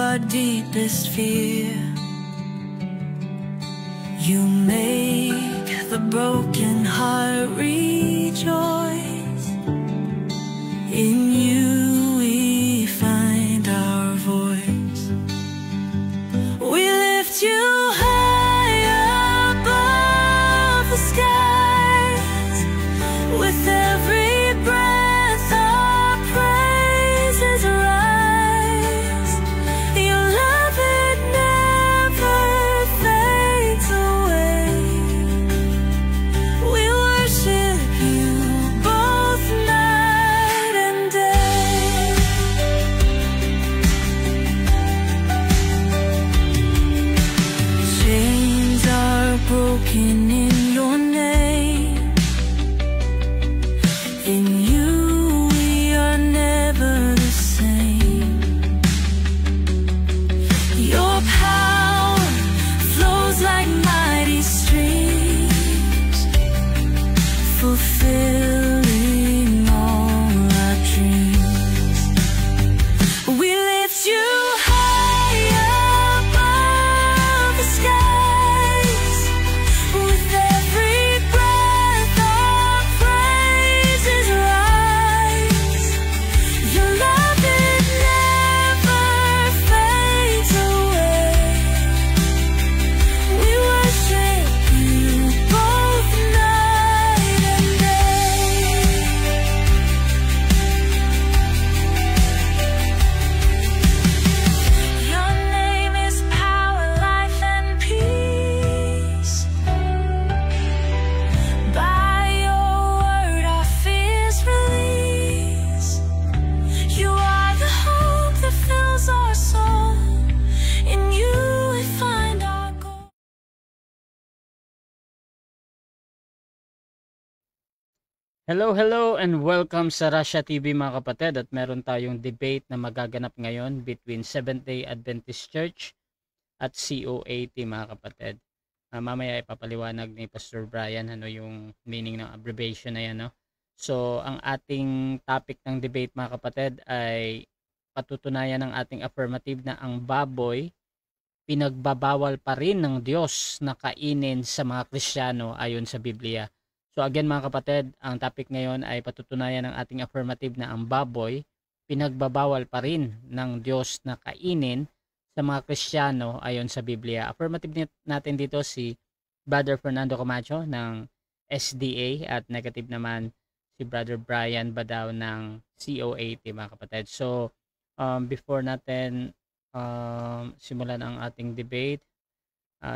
our deepest fear. You make the broken heart rejoice. In you we find our voice. We lift you high above the skies. With every breath our praises rise. Your love, it never fades away. We worship you both night and day. Chains are broken in your name. In you we are never the same. Your power flows like mighty streams, fulfilling all our dreams. We lift you high above the skies. With every breath our praises rise. Your love, it never fades away. We worship you both night and day. Your name is power, life, and peace. By your word our fears release. You are the hope that fills our soul. In you we find our goal. Hello and welcome sa Russia TV mga kapatid, at meron tayong debate na magaganap ngayon between Seventh-day Adventist Church at COAT mga kapatid. Mamaya ipapaliwanag ni Pastor Brian ano yung meaning ng abbreviation na yan, no? So ang ating topic ng debate mga kapatid ay patutunayan ng ating affirmative na ang baboy pinagbabawal pa rin ng Diyos na kainin sa mga Kristiyano ayon sa Biblia. So again mga kapatid, ang topic ngayon ay patutunayan ng ating affirmative na ang baboy pinagbabawal pa rin ng Diyos na kainin sa mga Kristiyano ayon sa Biblia. Affirmative natin dito si Brother Fernando Camacho ng SDA at negative naman si Brother Brian Badao ng COAT mga kapatid. So before natin simulan ang ating debate,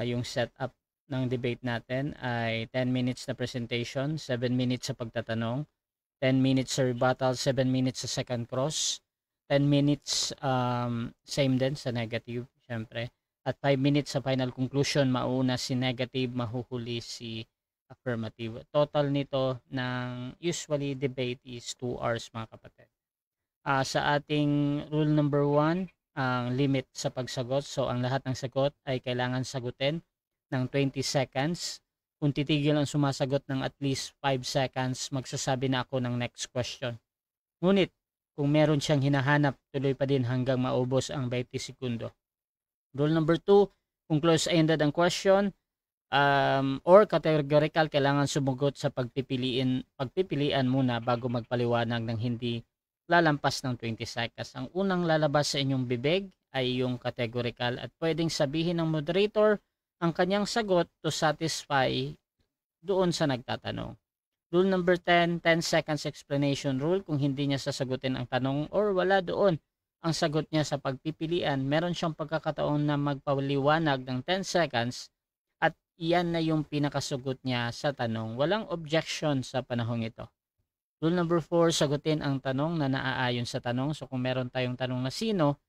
yung setup ng debate natin ay 10 minutes na presentation, 7 minutes sa pagtatanong, 10 minutes sa rebuttal, 7 minutes sa second cross, 10 minutes same din sa negative syempre, at 5 minutes sa final conclusion. Mauna si negative, mahuhuli si affirmative. Total nito ng usually debate is 2 hours mga kapatid. Sa ating rule number 1, ang limit sa pagsagot. So ang lahat ng sagot ay kailangan sagutin ng 20 seconds. Kung titigil ang sumasagot ng at least 5 seconds, magsasabi na ako ng next question. Ngunit, kung meron siyang hinahanap, tuloy pa din hanggang maubos ang 20 segundo. Rule number 2, kung close-ended ang question or categorical, kailangan sumugot sa pagpipilian muna bago magpaliwanag ng hindi lalampas ng 20 seconds. Ang unang lalabas sa inyong bibig ay yung categorical at pwedeng sabihin ng moderator ang kanyang sagot to satisfy doon sa nagtatanong. Rule number 10, 10 seconds explanation rule. Kung hindi niya sasagutin ang tanong or wala doon ang sagot niya sa pagpipilian, meron siyang pagkakataon na magpaliwanag ng 10 seconds at iyan na yung pinakasagot niya sa tanong. Walang objection sa panahong ito. Rule number 4, sagutin ang tanong na naaayon sa tanong. So kung meron tayong tanong na sino,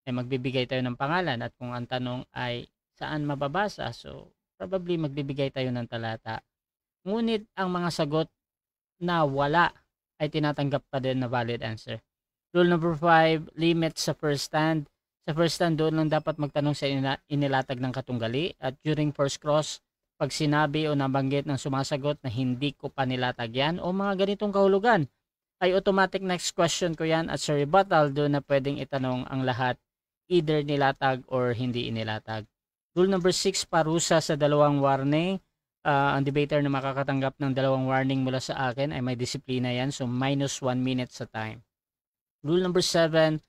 ay magbibigay tayo ng pangalan, at kung ang tanong ay saan mababasa, so probably magbibigay tayo ng talata. Ngunit ang mga sagot na wala ay tinatanggap pa din na valid answer. Rule number 5, limit sa first stand. Sa first stand, doon lang dapat magtanong sa inilatag ng katunggali, at during first cross, pag sinabi o nabanggit ng sumasagot na hindi ko pa nilatag yan o mga ganitong kahulugan, ay automatic next question ko yan, at sa rebuttal doon na pwedeng itanong ang lahat either nilatag or hindi inilatag. Rule number 6, parusa sa dalawang warning. Ang debater na makakatanggap ng dalawang warning mula sa akin ay may disiplina yan. So, minus 1 minute sa time. Rule number 7,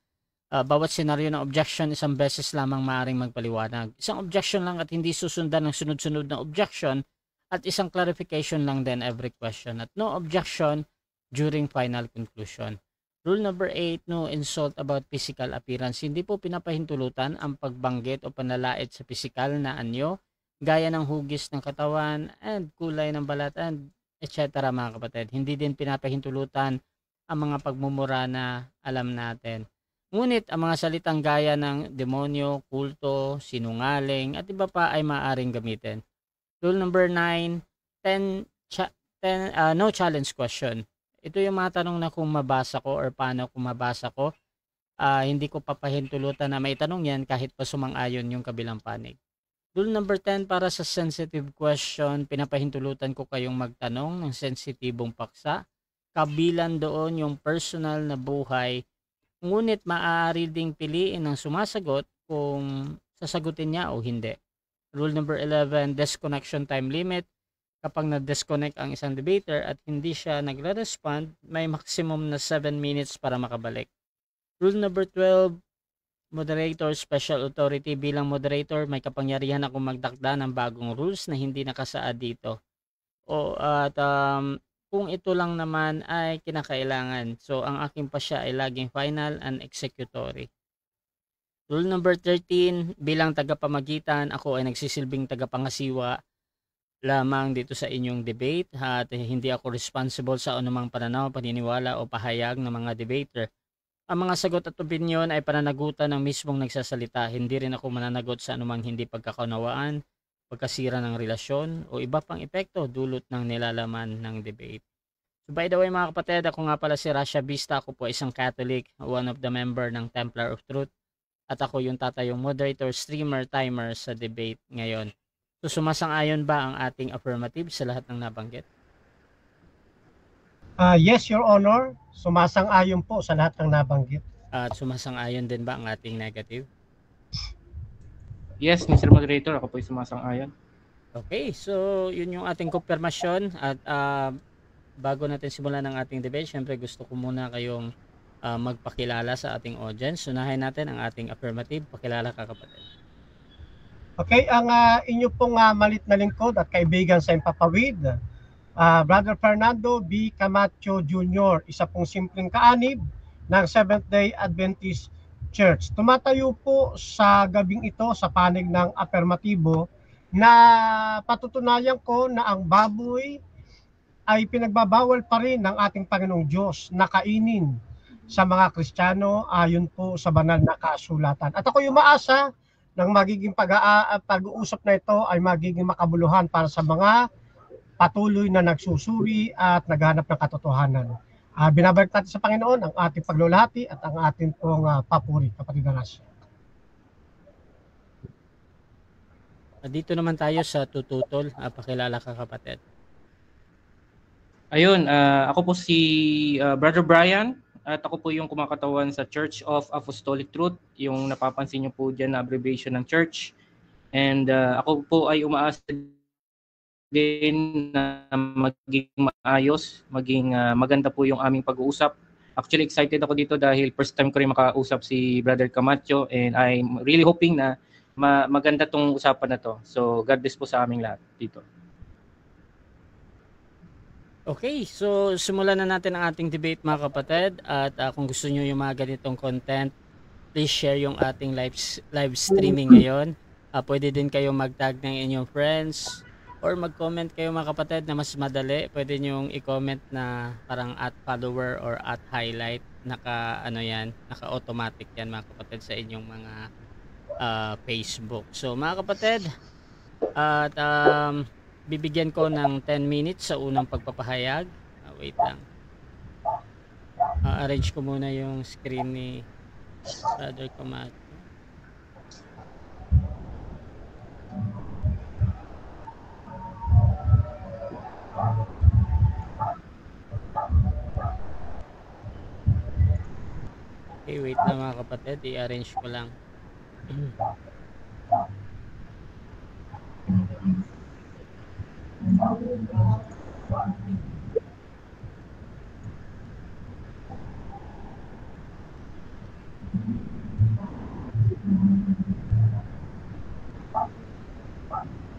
bawat senaryo ng objection, isang beses lamang maaaring magpaliwanag. Isang objection lang at hindi susundan ng sunod-sunod na objection at isang clarification lang din every question at no objection during final conclusion. Rule number 8, no insult about physical appearance. Hindi po pinapahintulutan ang pagbanggit o panlalait sa physical na anyo, gaya ng hugis ng katawan and kulay ng balat and etc. mga kapatid. Hindi din pinapahintulutan ang mga pagmumura na alam natin. Ngunit ang mga salitang gaya ng demonyo, kulto, sinungaling at iba pa ay maaaring gamitin. Rule number 9, no challenge question. Ito yung mga tanong na kung mabasa ko or paano kung mabasa ko. Hindi ko papahintulutan na may tanong yan kahit pa sumang-ayon yung kabilang panig. Rule number 10, para sa sensitive question, pinapahintulutan ko kayong magtanong ng sensitibong paksa. Kabilan doon yung personal na buhay. Ngunit maaari ding piliin ng sumasagot kung sasagutin niya o hindi. Rule number 11, disconnection time limit. Kapag na-disconnect ang isang debater at hindi siya nagre-respond, may maximum na 7 minutes para makabalik. Rule number 12, moderator, special authority. Bilang moderator, may kapangyarihan akong magtakda ng bagong rules na hindi nakasaad dito. Kung ito lang naman ay kinakailangan. So, ang aking pasya ay laging final and executory. Rule number 13, bilang tagapamagitan, ako ay nagsisilbing tagapangasiwa lamang dito sa inyong debate at hindi ako responsible sa anumang pananaw, paniniwala o pahayag ng mga debater. Ang mga sagot at opinyon ay pananagutan ng mismong nagsasalita. Hindi rin ako mananagot sa anumang hindi pagkakaunawaan, pagkasira ng relasyon o iba pang epekto dulot ng nilalaman ng debate. So by the way mga kapatid, ako nga pala si Rasha Vista. Ako po isang Catholic, one of the member ng Templar of Truth. At ako yung tatayong moderator, streamer, timer sa debate ngayon. So sumasang-ayon ba ang ating affirmative sa lahat ng nabanggit? Yes, Your Honor. Sumasang-ayon po sa lahat ng nabanggit. At sumasang-ayon din ba ang ating negative? Yes, Mr. Moderator, ako po ay sumasang-ayon. Okay, so yun yung ating konfirmasyon at bago natin simulan ng ating debate, syempre gusto ko muna kayong magpakilala sa ating audience. Unahin natin ang ating affirmative. Pakilala ka kapatid. Okay, ang inyo pong malit na lingkod at kaibigan sa Impapawid, Brother Fernando B. Camacho Jr., isa pong simpleng kaanib ng Seventh-day Adventist Church. Tumatayo po sa gabing ito sa panig ng affirmatibo na patutunayan ko na ang baboy ay pinagbabawal pa rin ng ating Panginoong Diyos na kainin sa mga Kristiyano ayon po sa banal na kasulatan. At ako yung maasa ng magiging pag-uusap na ito ay magiging makabuluhan para sa mga patuloy na nagsusuri at naghanap ng katotohanan. Binabalik natin sa Panginoon ang ating paglulahati at ang ating pong papuri, kapatid na Rasha. Dito naman tayo sa tututol. Pakilala ka kapatid. Ayun, ako po si Brother Brian at ako po yung kumakatawan sa Church of Apostolic Truth, yung napapansin niyo po dyan na abbreviation ng church. And ako po ay umaasa din na maging maayos, maging maganda po yung aming pag-uusap. Actually, excited ako dito dahil first time ko rin makausap si Brother Camacho and I'm really hoping na maganda tong usapan na to. So, God bless po sa aming lahat dito. Okay, so simulan na natin ang ating debate mga kapatid at kung gusto nyo yung mga ganitong content, please share yung ating live streaming ngayon. Pwede din kayo mag-tag ng inyong friends or mag-comment kayo mga kapatid na mas madali. Pwede nyo i-comment na parang @follower or @highlight. Naka-automatic yan mga kapatid sa inyong mga Facebook. So mga kapatid, at bibigyan ko ng 10 minutes sa unang pagpapahayag. Wait lang. Arrange ko muna yung screen ni Brother Camacho. Okay, wait lang mga kapatid. I-arrange ko lang.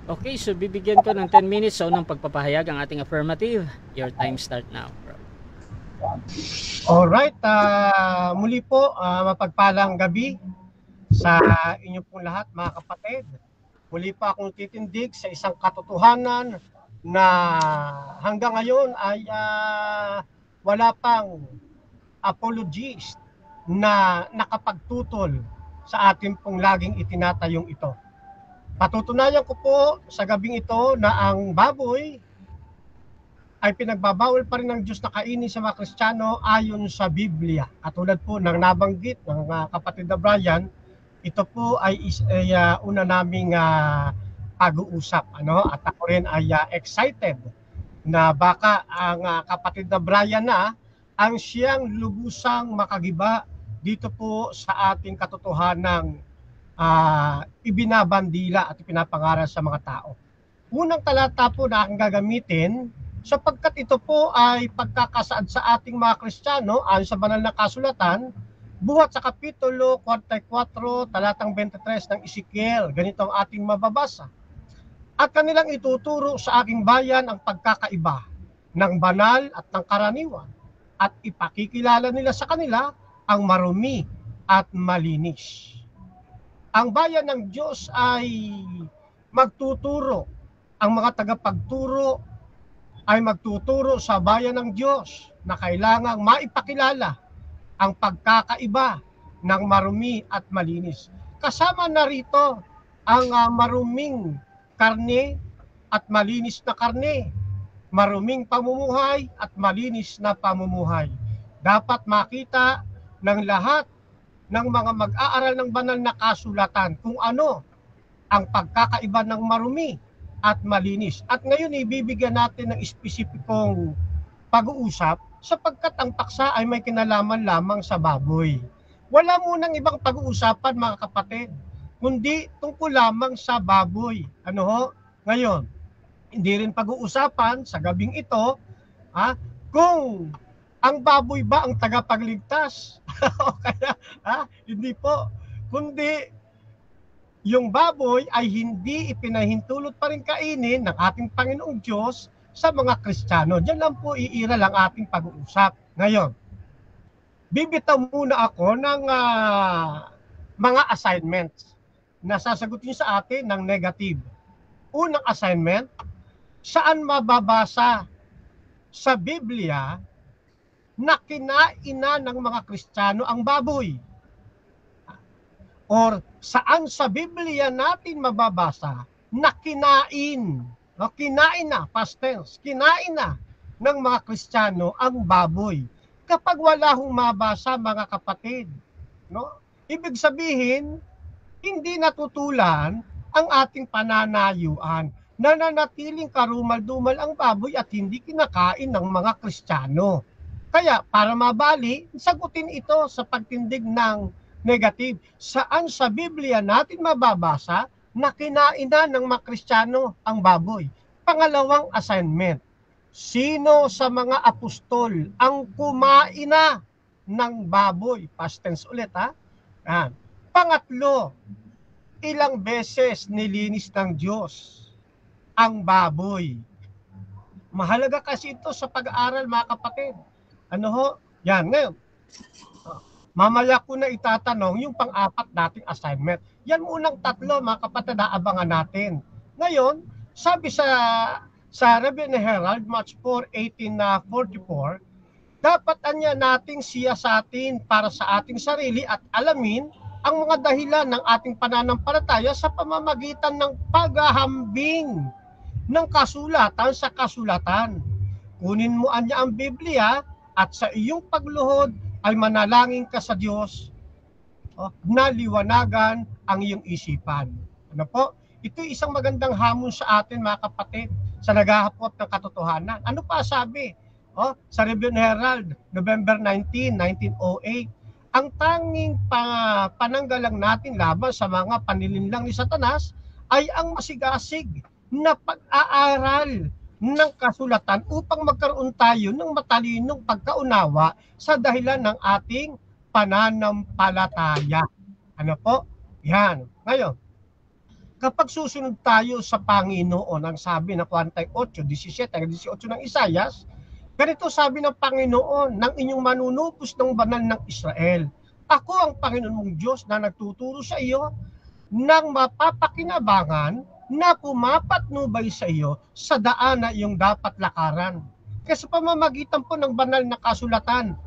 Okay, so bibigyan ko ng 10 minutes sa unang pagpapahayag ang ating affirmative. Your time start now, bro. Alright, muli po mapagpalang gabi sa inyo pong lahat mga kapatid. Muli pa akong titindig sa isang katotohanan na hanggang ngayon ay wala pang apologist na nakapagtutol sa atin pong laging itinatayong ito. Patutunayan ko po sa gabing ito na ang baboy ay pinagbabawal pa rin ng Diyos na kainin sa mga Kristiyano ayon sa Biblia. Katulad po ng nabanggit ng kapatid na Brian, ito po ay una naming pag-uusap. At ako rin ay excited na baka ang kapatid na Brian na ang siyang lubusang makagiba dito po sa ating katotohanang ibinabandila at ipinapangaral sa mga tao. Unang talata po na aking gagamitin sapagkat ito po ay pagkakasaad sa ating mga Kristiyano ayon sa banal na kasulatan, buhat sa kapitulo 44, talatang 23 ng Ezekiel. Ganito ang ating mababasa. At kanilang ituturo sa aking bayan ang pagkakaiba ng banal at ng karaniwan, at ipakikilala nila sa kanila ang marumi at malinis. Ang bayan ng Diyos ay magtuturo. Ang mga tagapagturo ay magtuturo sa bayan ng Diyos na kailangang maipakilala ang pagkakaiba ng marumi at malinis. Kasama na rito ang maruming karne at malinis na karne, maruming pamumuhay at malinis na pamumuhay. Dapat makita ng lahat ng mga mag-aaral ng banal na kasulatan kung ano ang pagkakaiba ng marumi at malinis. At ngayon ibibigyan natin ng espesipikong pag-uusap sapagkat ang paksa ay may kinalaman lamang sa baboy. Wala munang ibang pag-uusapan mga kapatid, kundi tungkol lamang sa baboy. Ngayon, hindi rin pag-uusapan sa gabing ito kung ang baboy ba ang tagapagligtas? O kaya, hindi po. Kundi, yung baboy ay hindi ipinahintulot pa rin kainin ng ating Panginoong Diyos sa mga Kristiyano. Diyan lang po iiral ang ating pag-uusap. Ngayon, bibitaw muna ako ng mga assignments na sasagutin sa atin ng negative. Unang assignment, saan mababasa sa Biblia na kinaina ng mga Kristiyano ang baboy? Or saan sa Biblia natin mababasa na kinain na, past tense, kinain na ng mga Kristiyano ang baboy? Kapag wala hong mabasa mga kapatid, ibig sabihin, hindi natutulan ang ating pananayuan. Nananatiling karumal-dumal ang baboy at hindi kinakain ng mga Kristiyano. Kaya para mabali, sagutin ito sa pagtindig ng negative. Saan sa Biblia natin mababasa na kinain na ng mga Kristiyano ang baboy? Pangalawang assignment, sino sa mga apostol ang kumain na ng baboy? Past tense ulit Pangatlo, ilang beses nilinis ng Diyos ang baboy? Mahalaga kasi ito sa pag-aaral mga kapatid. Yan, ngayon. Mamaya ko na itatanong yung pang-apat nating assignment. Yan unang tatlo mga kapatid, abangan natin. Ngayon, sabi sa Review and Herald, March 4, 1844, dapat anya nating siyasatin para sa ating sarili at alamin ang mga dahilan ng ating pananampalataya sa pamamagitan ng paghahambing ng kasulatan sa kasulatan. Kunin mo anya ang Biblia at sa iyong pagluhod ay manalangin ka sa Diyos na liwanagan ang iyong isipan. Ito isang magandang hamon sa atin mga kapatid sa naghahapot ng katotohanan. Ano pa sabi? Sa Review and Herald, November 19, 1908, ang tanging pananggalang natin laban sa mga panilinlang ni Satanas ay ang masigasig na pag-aaral ng kasulatan upang magkaroon tayo ng matalinong pagkaunawa sa dahilan ng ating pananampalataya. Ano po? Yan. Ngayon, kapag susunod tayo sa Panginoon, ang sabi ng 48:17-18 ng Isayas, ganito sabi ng Panginoon, ng inyong manunubos ng banal ng Israel. Ako ang Panginoon mong Diyos na nagtuturo sa iyo ng mapapakinabangan na pumapatnubay sa iyo sa daan na iyong dapat lakaran. Kasi pamamagitan po ng banal na kasulatan,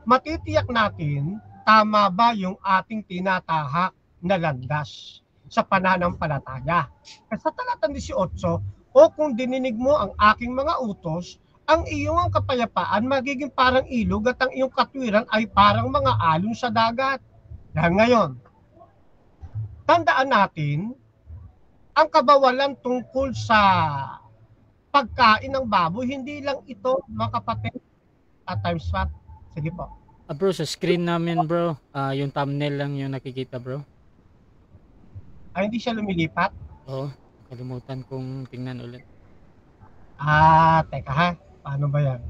matitiyak natin tama ba yung ating tinatahak na landas sa pananampalataya. Kasi sa talatang 18, o kung dininig mo ang aking mga utos, ang iyong kapayapaan magiging parang ilog at ang iyong katwiran ay parang mga alon sa dagat. Dahil ngayon, tandaan natin, ang kabawalan tungkol sa pagkain ng baboy, hindi lang ito, mga kapatid, at times what? Sige po. Bro, sa screen namin bro, yung thumbnail lang yung nakikita bro. Ay, hindi siya lumilipat? Oo, kalimutan kong tingnan ulit. Teka ha. Paano ba yan?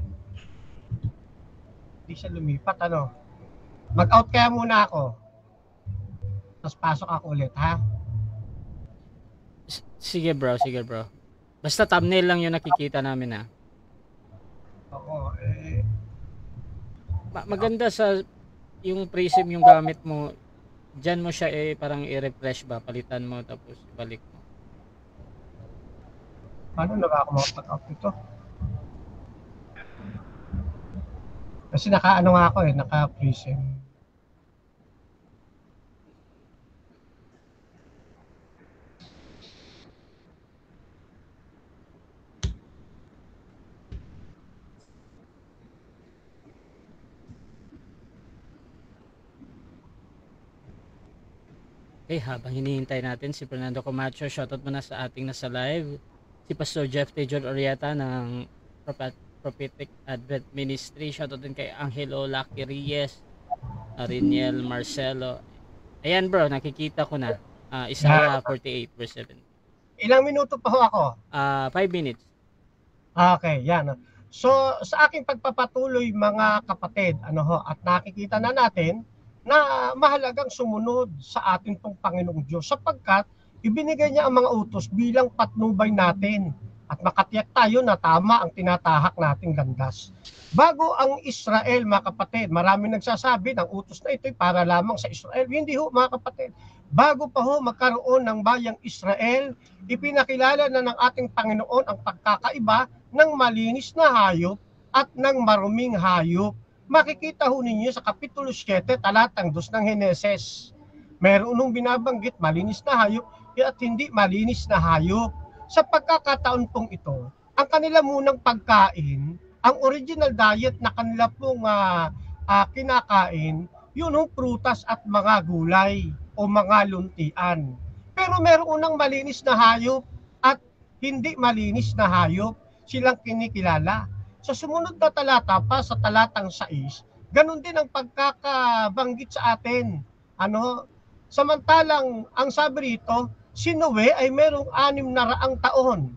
Hindi siya lumipat, Mag-out kaya muna ako. Tapos pasok ako ulit, ha? Sige bro. Basta thumbnail lang yung nakikita namin, ha? Oo, maganda sa yung prism yung gamit mo. Diyan mo siya parang i-refresh ba? Palitan mo tapos balik mo. Paano na ba ako makapag-out ito? Kasi naka-prism. Okay, habang hinihintay natin si Fernando Camacho, shoutout muna sa ating nasa live. Si Pastor Jeff Tejon Orieta ng Prophetic Advent Ministry. Shoutout din kay Angelo Lucky Reyes, Ariniel Marcelo. Ayan bro, nakikita ko na. Isaiah 48 verse 7. Ilang minuto pa ho ako? 5 minutes. Okay, yan. So, sa aking pagpapatuloy mga kapatid, at nakikita na natin na mahalagang sumunod sa ating pong Panginoong Diyos sapagkat ibinigay niya ang mga utos bilang patnubay natin at makatiyak tayo na tama ang tinatahak nating landas. Bago ang Israel, mga kapatid, marami nagsasabi ng utos na ito'y para lamang sa Israel. Hindi ho, mga kapatid. Bago pa ho magkaroon ng bayang Israel, ipinakilala na ng ating Panginoon ang pagkakaiba ng malinis na hayop at ng maruming hayop. Makikita ho ninyo sa Kapitulo 7, talatang 2 ng Heneses. Meron nung binabanggit malinis na hayop at hindi malinis na hayop. Sa pagkakataon pong ito, ang kanila munang pagkain, ang original diet na kanila pong kinakain, yun yung prutas at mga gulay o mga luntian. Pero meron unang malinis na hayop at hindi malinis na hayop, silang kinikilala. Sa sumunod na talata pa, sa talatang 6, ganun din ang pagkakabanggit sa atin. Samantalang ang sabi rito, si Noe ay merong 600 taon.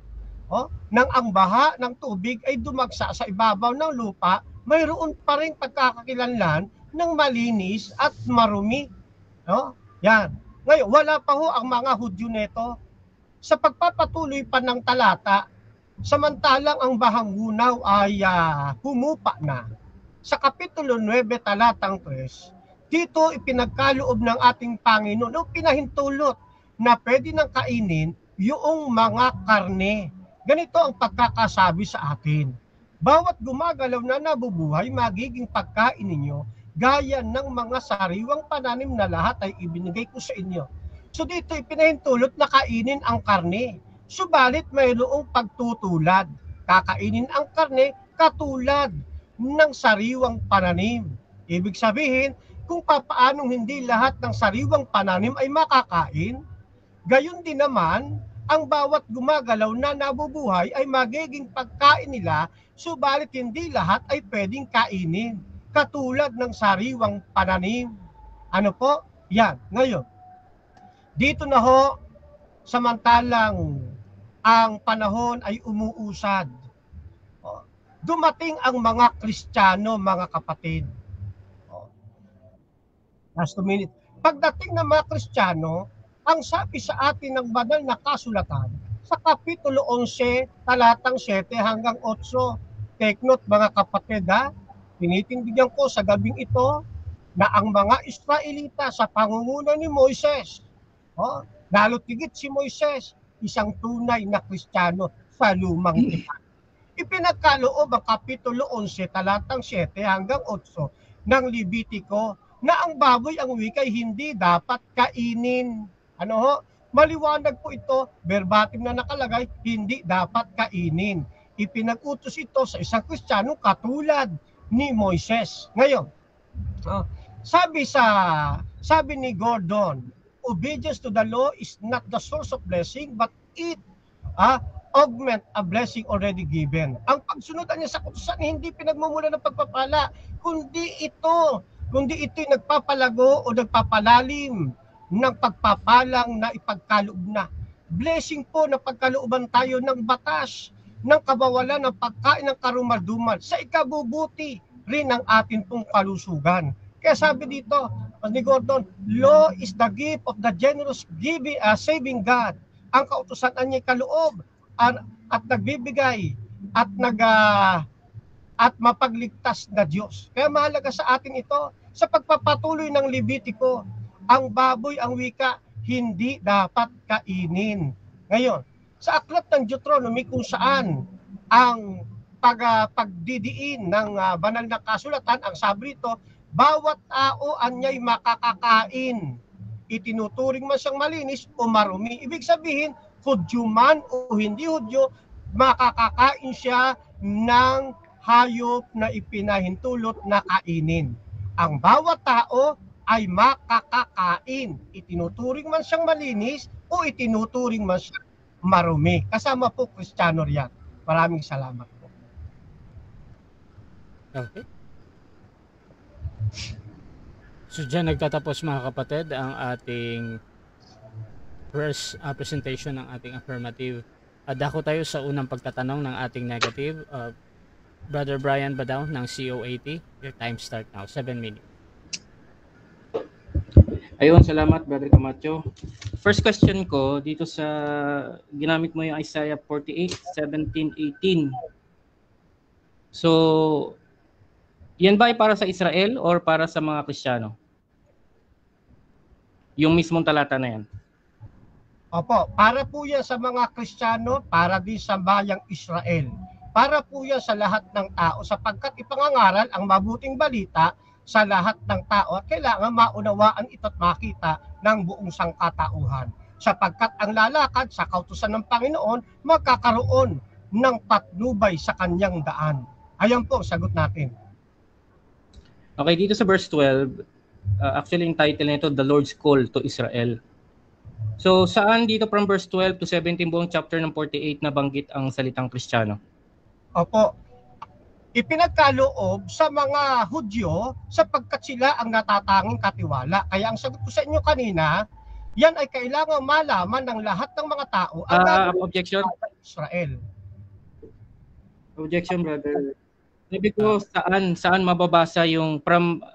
Nang ang baha ng tubig ay dumagsa sa ibabaw ng lupa, mayroon pa rin pagkakakilanlan ng malinis at marumi. Yan. Ngayon, wala pa ho ang mga Hudyo neto. Sa pagpapatuloy pa ng talata, samantalang ang bahang gunaw ay humupa na. Sa Kapitulo 9, talatang 3, dito ipinagkaloob ng ating Panginoon o pinahintulot na pwede nang kainin yung mga karne. Ganito ang pagkakasabi sa atin. Bawat gumagalaw na nabubuhay, magiging pagkain ninyo, gaya ng mga sariwang pananim na lahat ay ibinigay ko sa inyo. So dito ipinahintulot na kainin ang karne. Subalit mayroong pagtutulad. Kakainin ang karne katulad ng sariwang pananim. Ibig sabihin, kung papaanong hindi lahat ng sariwang pananim ay makakain, gayon din naman, ang bawat gumagalaw na nabubuhay ay magiging pagkain nila, subalit hindi lahat ay pwedeng kainin. katulad ng sariwang pananim. Ano po? Yan. Ngayon, dito na ho, samantalang ang panahon ay umuusad, dumating ang mga Kristiyano, mga kapatid. Last 2 minutes. Pagdating ng mga Kristiyano, ang sabi sa atin ng banal na kasulatan, sa Kapitulo 11, talatang 7 hanggang 8, take note mga kapatid ha, tinitindigan ko sa gabing ito na ang mga Israelita sa pangunguna ni Moises, lalo't higit si Moises, isang tunay na Kristiyano sa lumang tipan. Ipinagkaloob ang Kapitulo 11, talatang 7 hanggang 8 ng Levitico na ang baboy ang wikay hindi dapat kainin. Ano ho? Maliwanag po ito, verbatim na nakalagay, hindi dapat kainin. Ipinag-utos ito sa isang Kristiyano katulad ni Moises. Ngayon, sabi ni Gordon, obedience to the law is not the source of blessing, but it augment a blessing already given. Ang pagsunod niya sa kautusan hindi pinagmumula ng pagpapala, kundi ito'y nagpapalago o nagpapalalim ng pagpapalang na ipagkaloob na. Blessing po na pagkalooban tayo ng batas, ng kabawalan ng pagkain ng karumalduman, sa ikabubuti rin ng atin pong kalusugan. Kaya sabi dito, ni Gordon, law is the gift of the generous giving, saving God. Ang kautusan niya kaloob at nagbibigay at mapagligtas na Diyos. Kaya mahalaga sa atin ito, sa pagpapatuloy ng Levitico, ang baboy, ang wika, hindi dapat kainin. Ngayon, sa aklat ng Deuteronomy kung saan ang pagdidiin ng banal na kasulatan, ang sabi rito, bawat tao anya'y makakakain. Itinuturing man siyang malinis o marumi. Ibig sabihin, Hudyo man o hindi Hudyo, makakakain siya ng hayop na ipinahintulot na kainin. Ang bawat tao ay makakakain. Itinuturing man siyang malinis o itinuturing man siyang marumi. Kasama po Kristiyano riyan. Maraming salamat po. Okay. So dyan nagtatapos mga kapatid ang ating first presentation ng ating affirmative. Dako tayo sa unang pagtatanong ng ating negative. Brother Brian Badaw ng COAT, your time start now, 7 minutes. Ayun, salamat Brother Camacho. First question ko dito sa ginamit mo yung Isaiah 48, 17, 18. So, yan ba ay para sa Israel or para sa mga Kristiyano? Yung mismong talata na yan. Opo, para po yan sa mga Kristiyano, para din sa bayang Israel. Para po yan sa lahat ng tao sapagkat ipangangaral ang mabuting balita sa lahat ng tao at kailangan maunawaan ito at makita ng buong sangkatauhan. Sapagkat ang lalakad sa kautusan ng Panginoon magkakaroon ng patnubay sa kanyang daan. Ayan po, sagot natin. Okay, dito sa verse 12, actually yung title nito, The Lord's Call to Israel. So saan dito from verse 12 to 17 buong chapter ng 48 nabanggit ang salitang Kristiyano? Opo, ipinagkaloob sa mga Hudyo sapagkat sila ang natatanging katiwala. Kaya ang sagot ko sa inyo kanina, yan ay kailangan malaman ng lahat ng mga tao objection. Israel. Objection, brother. Sabi ko, saan mababasa yung from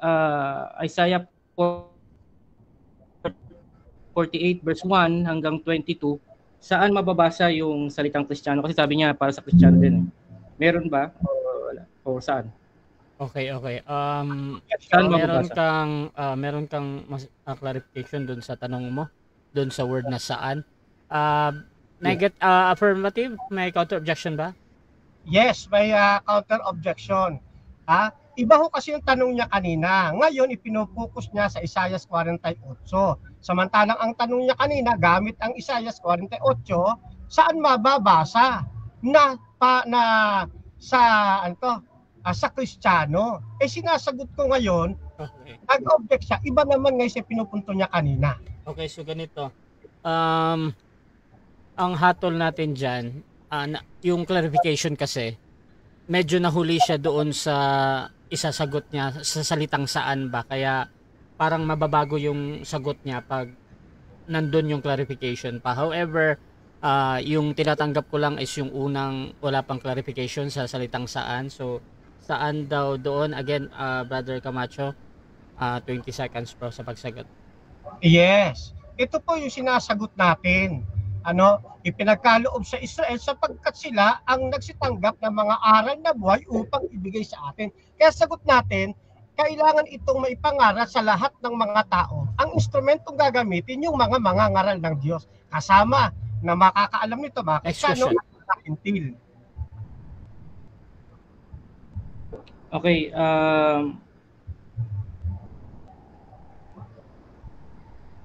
Isaiah 48 verse 1 hanggang 22, saan mababasa yung salitang Kristiyano? Kasi sabi niya para sa Kristiyano din. Meron ba? O saan? Okay. Saan meron kang clarification doon sa tanong mo, doon sa word na saan. Affirmative, may counter objection ba? Yes, may counter objection. Iba ho kasi yung tanong niya kanina. Ngayon, ipinopokus niya sa Isaiah 48. Samantalang ang tanong niya kanina, gamit ang Isaiah 48, saan mababasa sa Kristiyano? Sinasagot ko ngayon, Okay. nag-object siya. Iba naman ngayon sa pinupunto niya kanina. Okay, so ganito. Ang hatol natin dyan, yung clarification kasi, medyo nahuli siya doon sa isasagot niya sa salitang saan ba, kaya parang mababago yung sagot niya pag nandun yung clarification pa. However, yung tinatanggap ko lang is yung unang wala pang clarification sa salitang saan. So saan daw doon, again, Brother Camacho, 20 seconds po sa pagsagot. Yes. Ito po yung sinasagot natin. Ipinagkaloob sa Israel sapagkat sila ang nagsitanggap ng mga aral na buhay upang ibigay sa atin. Kaya sagot natin, kailangan itong maipangaral sa lahat ng mga tao. Ang instrumentong gagamitin yung mga ngaral ng Diyos. Kasama na makakaalam nito mga Kristiyano at mga Hintil. Okay,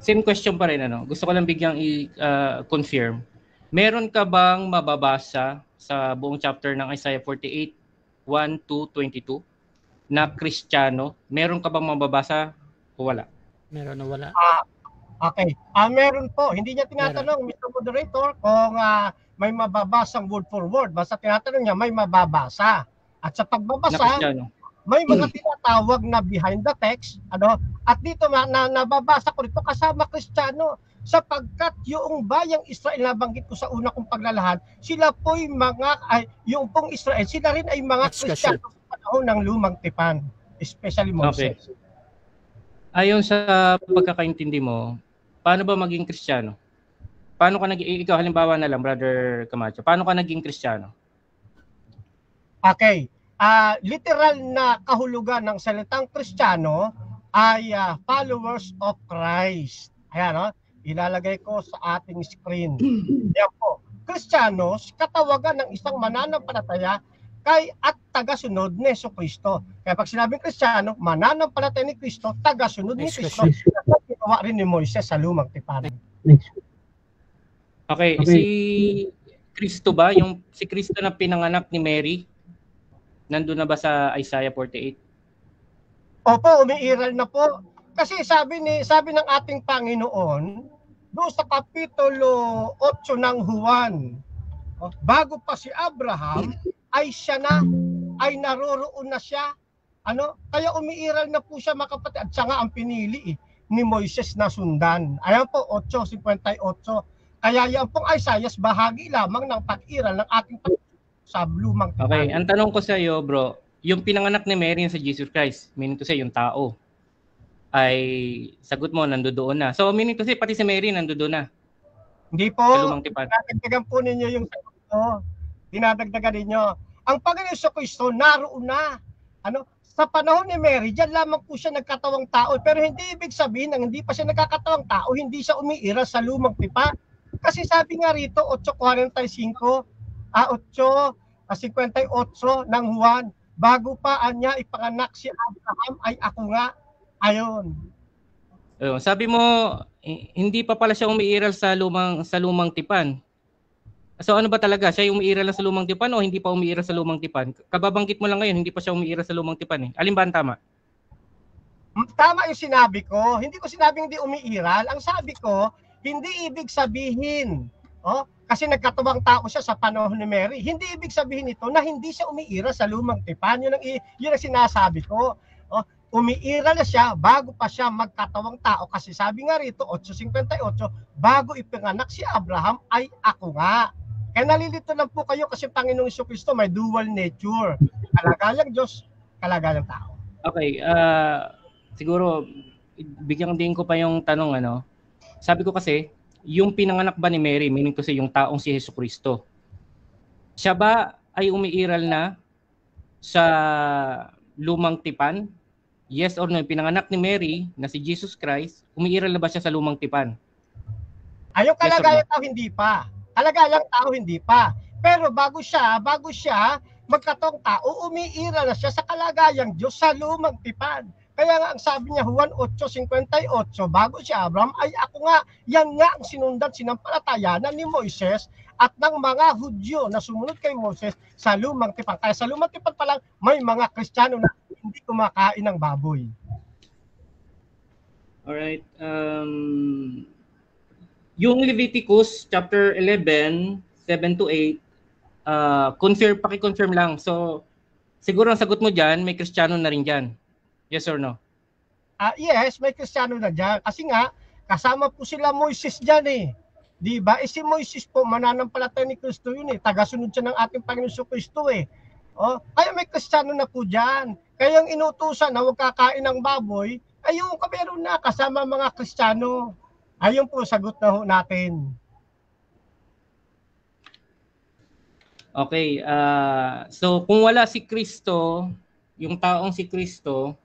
same question pa rin, gusto ko lang bigyang i-confirm. Meron ka bang mababasa sa buong chapter ng Isaiah 48, 1 to 22 na Kristiyano? Meron ka bang mababasa o wala? Meron o wala? Okay. Meron po. Hindi niya tinatanong, Mr. Moderator, kung may mababasang word for word. Basta tinatanong niya, may mababasa. At sa pagbabasa, may mga tinatawag na behind the text. At dito nababasa ko rito kasama Kristiyano. Sapagkat yung bayang Israel na banggit ko sa una kong paglalahad, sila po'y yung pong Israel, sila rin ay mga Kristiyano sa panahon ng lumang tipan. Especially Moses. Okay. Ayon sa pagkakaintindi mo, paano ba maging Kristiyano? Paano ka ikaw halimbawa na lang, Brother Camacho, paano ka naging Kristiyano? Okay. Literal na kahulugan ng salitang Kristiyano ay followers of Christ. Ayan, ilalagay ko sa ating screen. Yan po. Kristiyano, katawagan ng isang mananampalataya kay at tagasunod ni Jesucristo. Kaya pag sinabing Kristiyano, mananampalataya ni Kristo, tagasunod ni Kristo. Ginawa rin ni Moises sa lumang tipan. Okay, si Kristo ba, si Kristo na pinanganak ni Mary, nandun na ba sa Isaiah 48? Opo, umiiral na po. Kasi sabi ng ating Panginoon, doon sa kapitulo 8 ng Juan, bago pa si Abraham, ay naroroon na siya. Kaya umiiral na po siya, mga kapatid. At siya nga ang pinili ni Moises na sundan. Ayan po, 8:58. Kaya yan pong Isaiah, bahagi lamang ng pag-iral ng ating sa lumang tipan. Okay, ang tanong ko sa iyo, bro, yung pinanganak ni Mary sa Jesus Christ, meaning to say yung tao, ay sagot mo, nandoon na. So, meaning to say, pati si Mary nandoon na. Hindi po. Sa lumang tipan. Dinadagdagan po ninyo yung sagot ko. Dinadagdagan ninyo. Ang Panginoon Jesucristo naroon na. Sa panahon ni Mary, diyan lamang po siya nagkatawang tao. Pero hindi ibig sabihin na hindi pa siya nagkakatawang tao, hindi siya umiiral sa lumang tipan. Kasi sabi nga rito, 8:45, 8:58 ng Juan, bago pa niya ipanganak si Abraham, ay ako nga. Ayon. Sabi mo, hindi pa pala siya umiiral sa lumang tipan. So ano ba talaga? Siya yung umiiral na sa lumang tipan o hindi pa umiiral sa lumang tipan? Kababanggit mo lang ngayon, hindi pa siya umiiral sa lumang tipan. Alin ba ang tama? Tama yung sinabi ko. Hindi ko sinabing hindi umiiral. Ang sabi ko, hindi ibig sabihin, kasi nagkatawang tao siya sa panahon ni Mary. Hindi ibig sabihin ito na hindi siya umiiral sa lumang tipan. Yun ang sinasabi ko. Umiiral na siya bago pa siya magkatawang tao. Kasi sabi nga rito, 8:58, bago ipinganak si Abraham, ay ako nga. Kaya nalilito lang po kayo kasi Panginoong Jesucristo may dual nature. Kalagalang Diyos, kalagalang tao. Okay, siguro bigyan din ko pa yung tanong Sabi ko kasi, yung pinanganak ba ni Mary, meaning to say yung taong si Jesucristo, siya ba ay umiiral na sa lumang tipan? Yes or no? Pinanganak ni Mary na si Jesus Christ, umiiral na ba siya sa lumang tipan? Yung kalagayang tao hindi pa. Kalagayang tao hindi pa. Pero bago siya magkatawang tao, umiiral na siya sa kalagayang Diyos sa lumang tipan. Kaya nga ang sabi niya, Juan 8:58, bago si Abraham, ay ako nga. Yan nga ang sinundan sinampalatayanan ni Moises at ng mga Hudyo na sumunod kay Moses sa lumang tipan. Kaya sa lumang tipan pa lang, may mga Kristiyano na hindi kumakain ng baboy. Alright. Yung Leviticus chapter 11, 7 to 8, paki-confirm lang. So, siguro ang sagot mo dyan, may Kristiyano na rin dyan. Yes or no? Yes, may Kristiyano na dyan. Kasi nga, kasama po sila Moises dyan eh. Di ba? Si Moises po, mananampalataya ni Kristo yun eh. Tagasunod siya ng ating Panginoon Kristo eh. Kaya may Kristiyano na po dyan. Kaya yung inutusan na huwag kakain ng baboy, ayun, meron na kasama mga Kristiyano. Ayun po, sagot na ho natin. Okay, so kung wala si Kristo, yung taong si Kristo,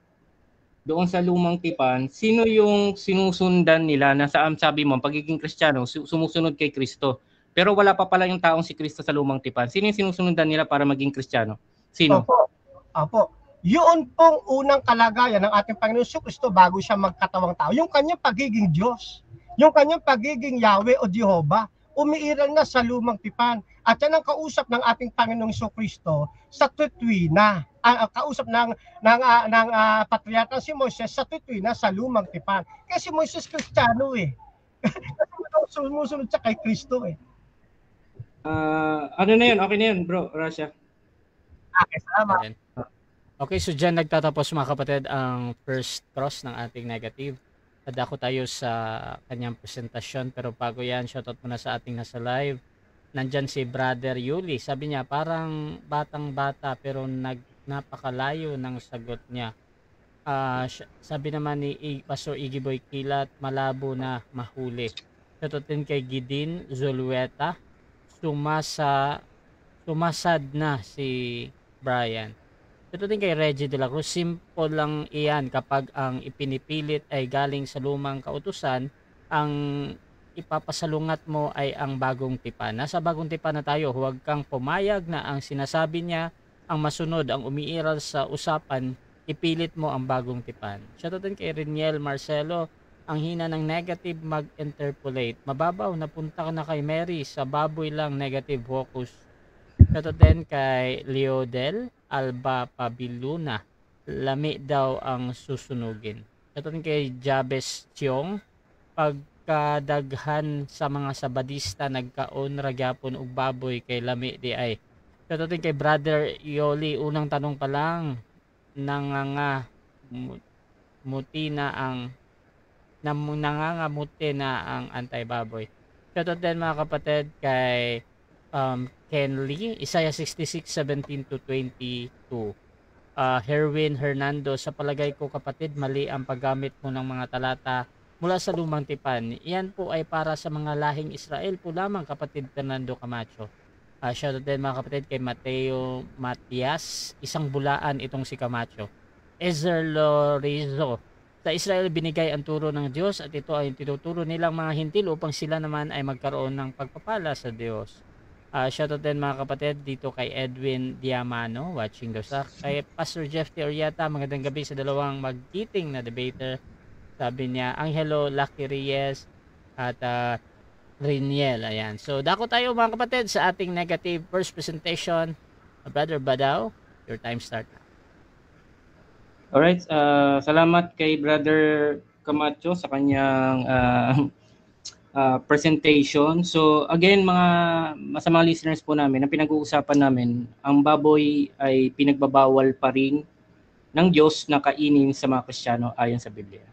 doon sa lumang tipan, sino yung sinusundan nila na sabi mo, pagiging Kristiyano, sumusunod kay Kristo. Pero wala pa pala yung taong si Kristo sa lumang tipan. Sino yung sinusundan nila para maging Kristiyano? Sino? Opo. Yun pong unang kalagayan ng ating Panginoon Kristo bago siya magkatawang tao. Yung kanyang pagiging Diyos. Yung kanyang pagiging Yahweh o Jehovah. Umiiral na sa lumang tipan. At yan ang kausap ng ating Panginoong Kristo sa tuwina. Kausap ng patriarka si Moises sa tuwina sa lumang tipan. Kasi si Moises Kristiyano eh. Kasi sumusunod siya kay Kristo eh. Ano na yun? Okay na yun, bro, Rasha. Okay, salamat. Okay, so dyan nagtatapos mga kapatid ang first cross ng ating negative. Dadako tayo sa kanyang presentasyon, pero bago yan, shoutout muna sa ating nasa live. Nandyan si Brother Yuli. Sabi niya, parang batang-bata pero napakalayo ng sagot niya. Sabi naman ni Pastor Iggy Boy Kilat, malabo na mahuli. Shoutout kay Gidin Zulueta. Sumasad na si Brian. Ito din kay Reggie de la Cruz, simple lang iyan kapag ang ipinipilit ay galing sa lumang kautusan, ang ipapasalungat mo ay ang bagong tipan. Nasa bagong tipan na tayo, huwag kang pumayag na ang sinasabi niya ang masunod, ang umiiral sa usapan, ipilit mo ang bagong tipan. Shoutout din kay Reniel Marcelo, ang hina ng negative mag-interpolate. Mababaw, napunta ka na kay Mary, sa baboy lang negative focus. Shoutout din kay Leodel Alba Pabiluna, lami daw ang susunugin. Shoutout din kay Jabes Chiong, pagkadaghan sa mga sabadista nagkaon ragyapon og baboy kay lami di ay. Shoutout din kay Brother Yoli, unang tanong pa lang, nangangamuti na ang anti-baboy. Shoutout din mga kapatid kay Ken Lee, Isaiah 66:17-22. Herwin Hernando, sa palagay ko kapatid, mali ang paggamit mo ng mga talata mula sa lumang tipan. Iyan po ay para sa mga lahing Israel po lamang, kapatid Fernando Camacho. Shoutout din mga kapatid kay Mateo Matias, isang bulaan itong si Camacho. Ezer Lorenzo, sa Israel binigay ang turo ng Diyos at ito ay tinuturo nilang mga hintil upang sila naman ay magkaroon ng pagpapala sa Diyos. Shoutout din mga kapatid dito kay Edwin Diamano, watching daw sa kay Pastor Jeff Teoriata, magandang gabi sa dalawang magkiting na debater. Sabi niya, Angelo Lucky Reyes at Riniel. Ayan. So dako tayo mga kapatid sa ating negative first presentation. Brother Badaw, your time start. Alright, salamat kay Brother Camacho sa kanyang presentation. So again, sa mga listeners po namin, ang pinag-uusapan namin, ang baboy ay pinagbabawal pa rin ng Diyos na kainin sa mga Kristiyano ayon sa Biblia.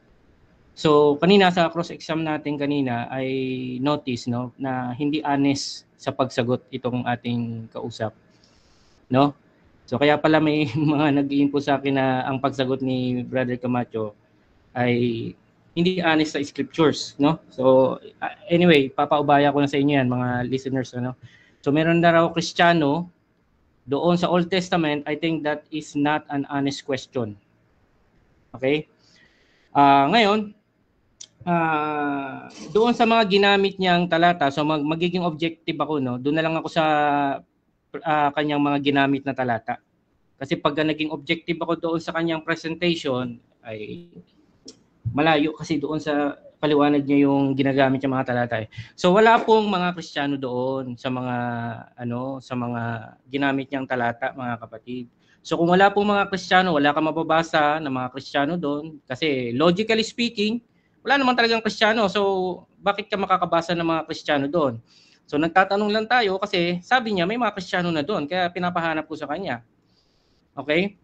So kanina sa cross-exam natin kanina ay notice na hindi honest sa pagsagot itong ating kausap. No? So kaya pala may mga nag-i-input sa akin na ang pagsagot ni Brother Camacho ay hindi honest sa scriptures, no? So anyway, papaubaya ko na sa inyo yan, mga listeners, ano. So meron na raw Kristiyano doon sa Old Testament. I think that is not an honest question. Okay? Ngayon, doon sa mga ginamit niyang talata, so magiging objective ako, no. Doon na lang ako sa kanyang mga ginamit na talata. Kasi pag naging objective ako doon sa kanyang presentation ay malayo kasi doon sa paliwanag niya yung ginagamit niya mga talata. So wala pong mga Kristiyano doon sa mga sa mga ginamit niyang talata, mga kapatid. So kung wala pong mga Kristiyano, wala kang mababasa ng mga Kristiyano doon kasi logically speaking, wala naman talagang Kristiyano. So bakit ka makakabasa ng mga Kristiyano doon? So nagtatanong lang tayo kasi sabi niya may mga Kristiyano na doon kaya pinapahanap ko sa kanya. Okay?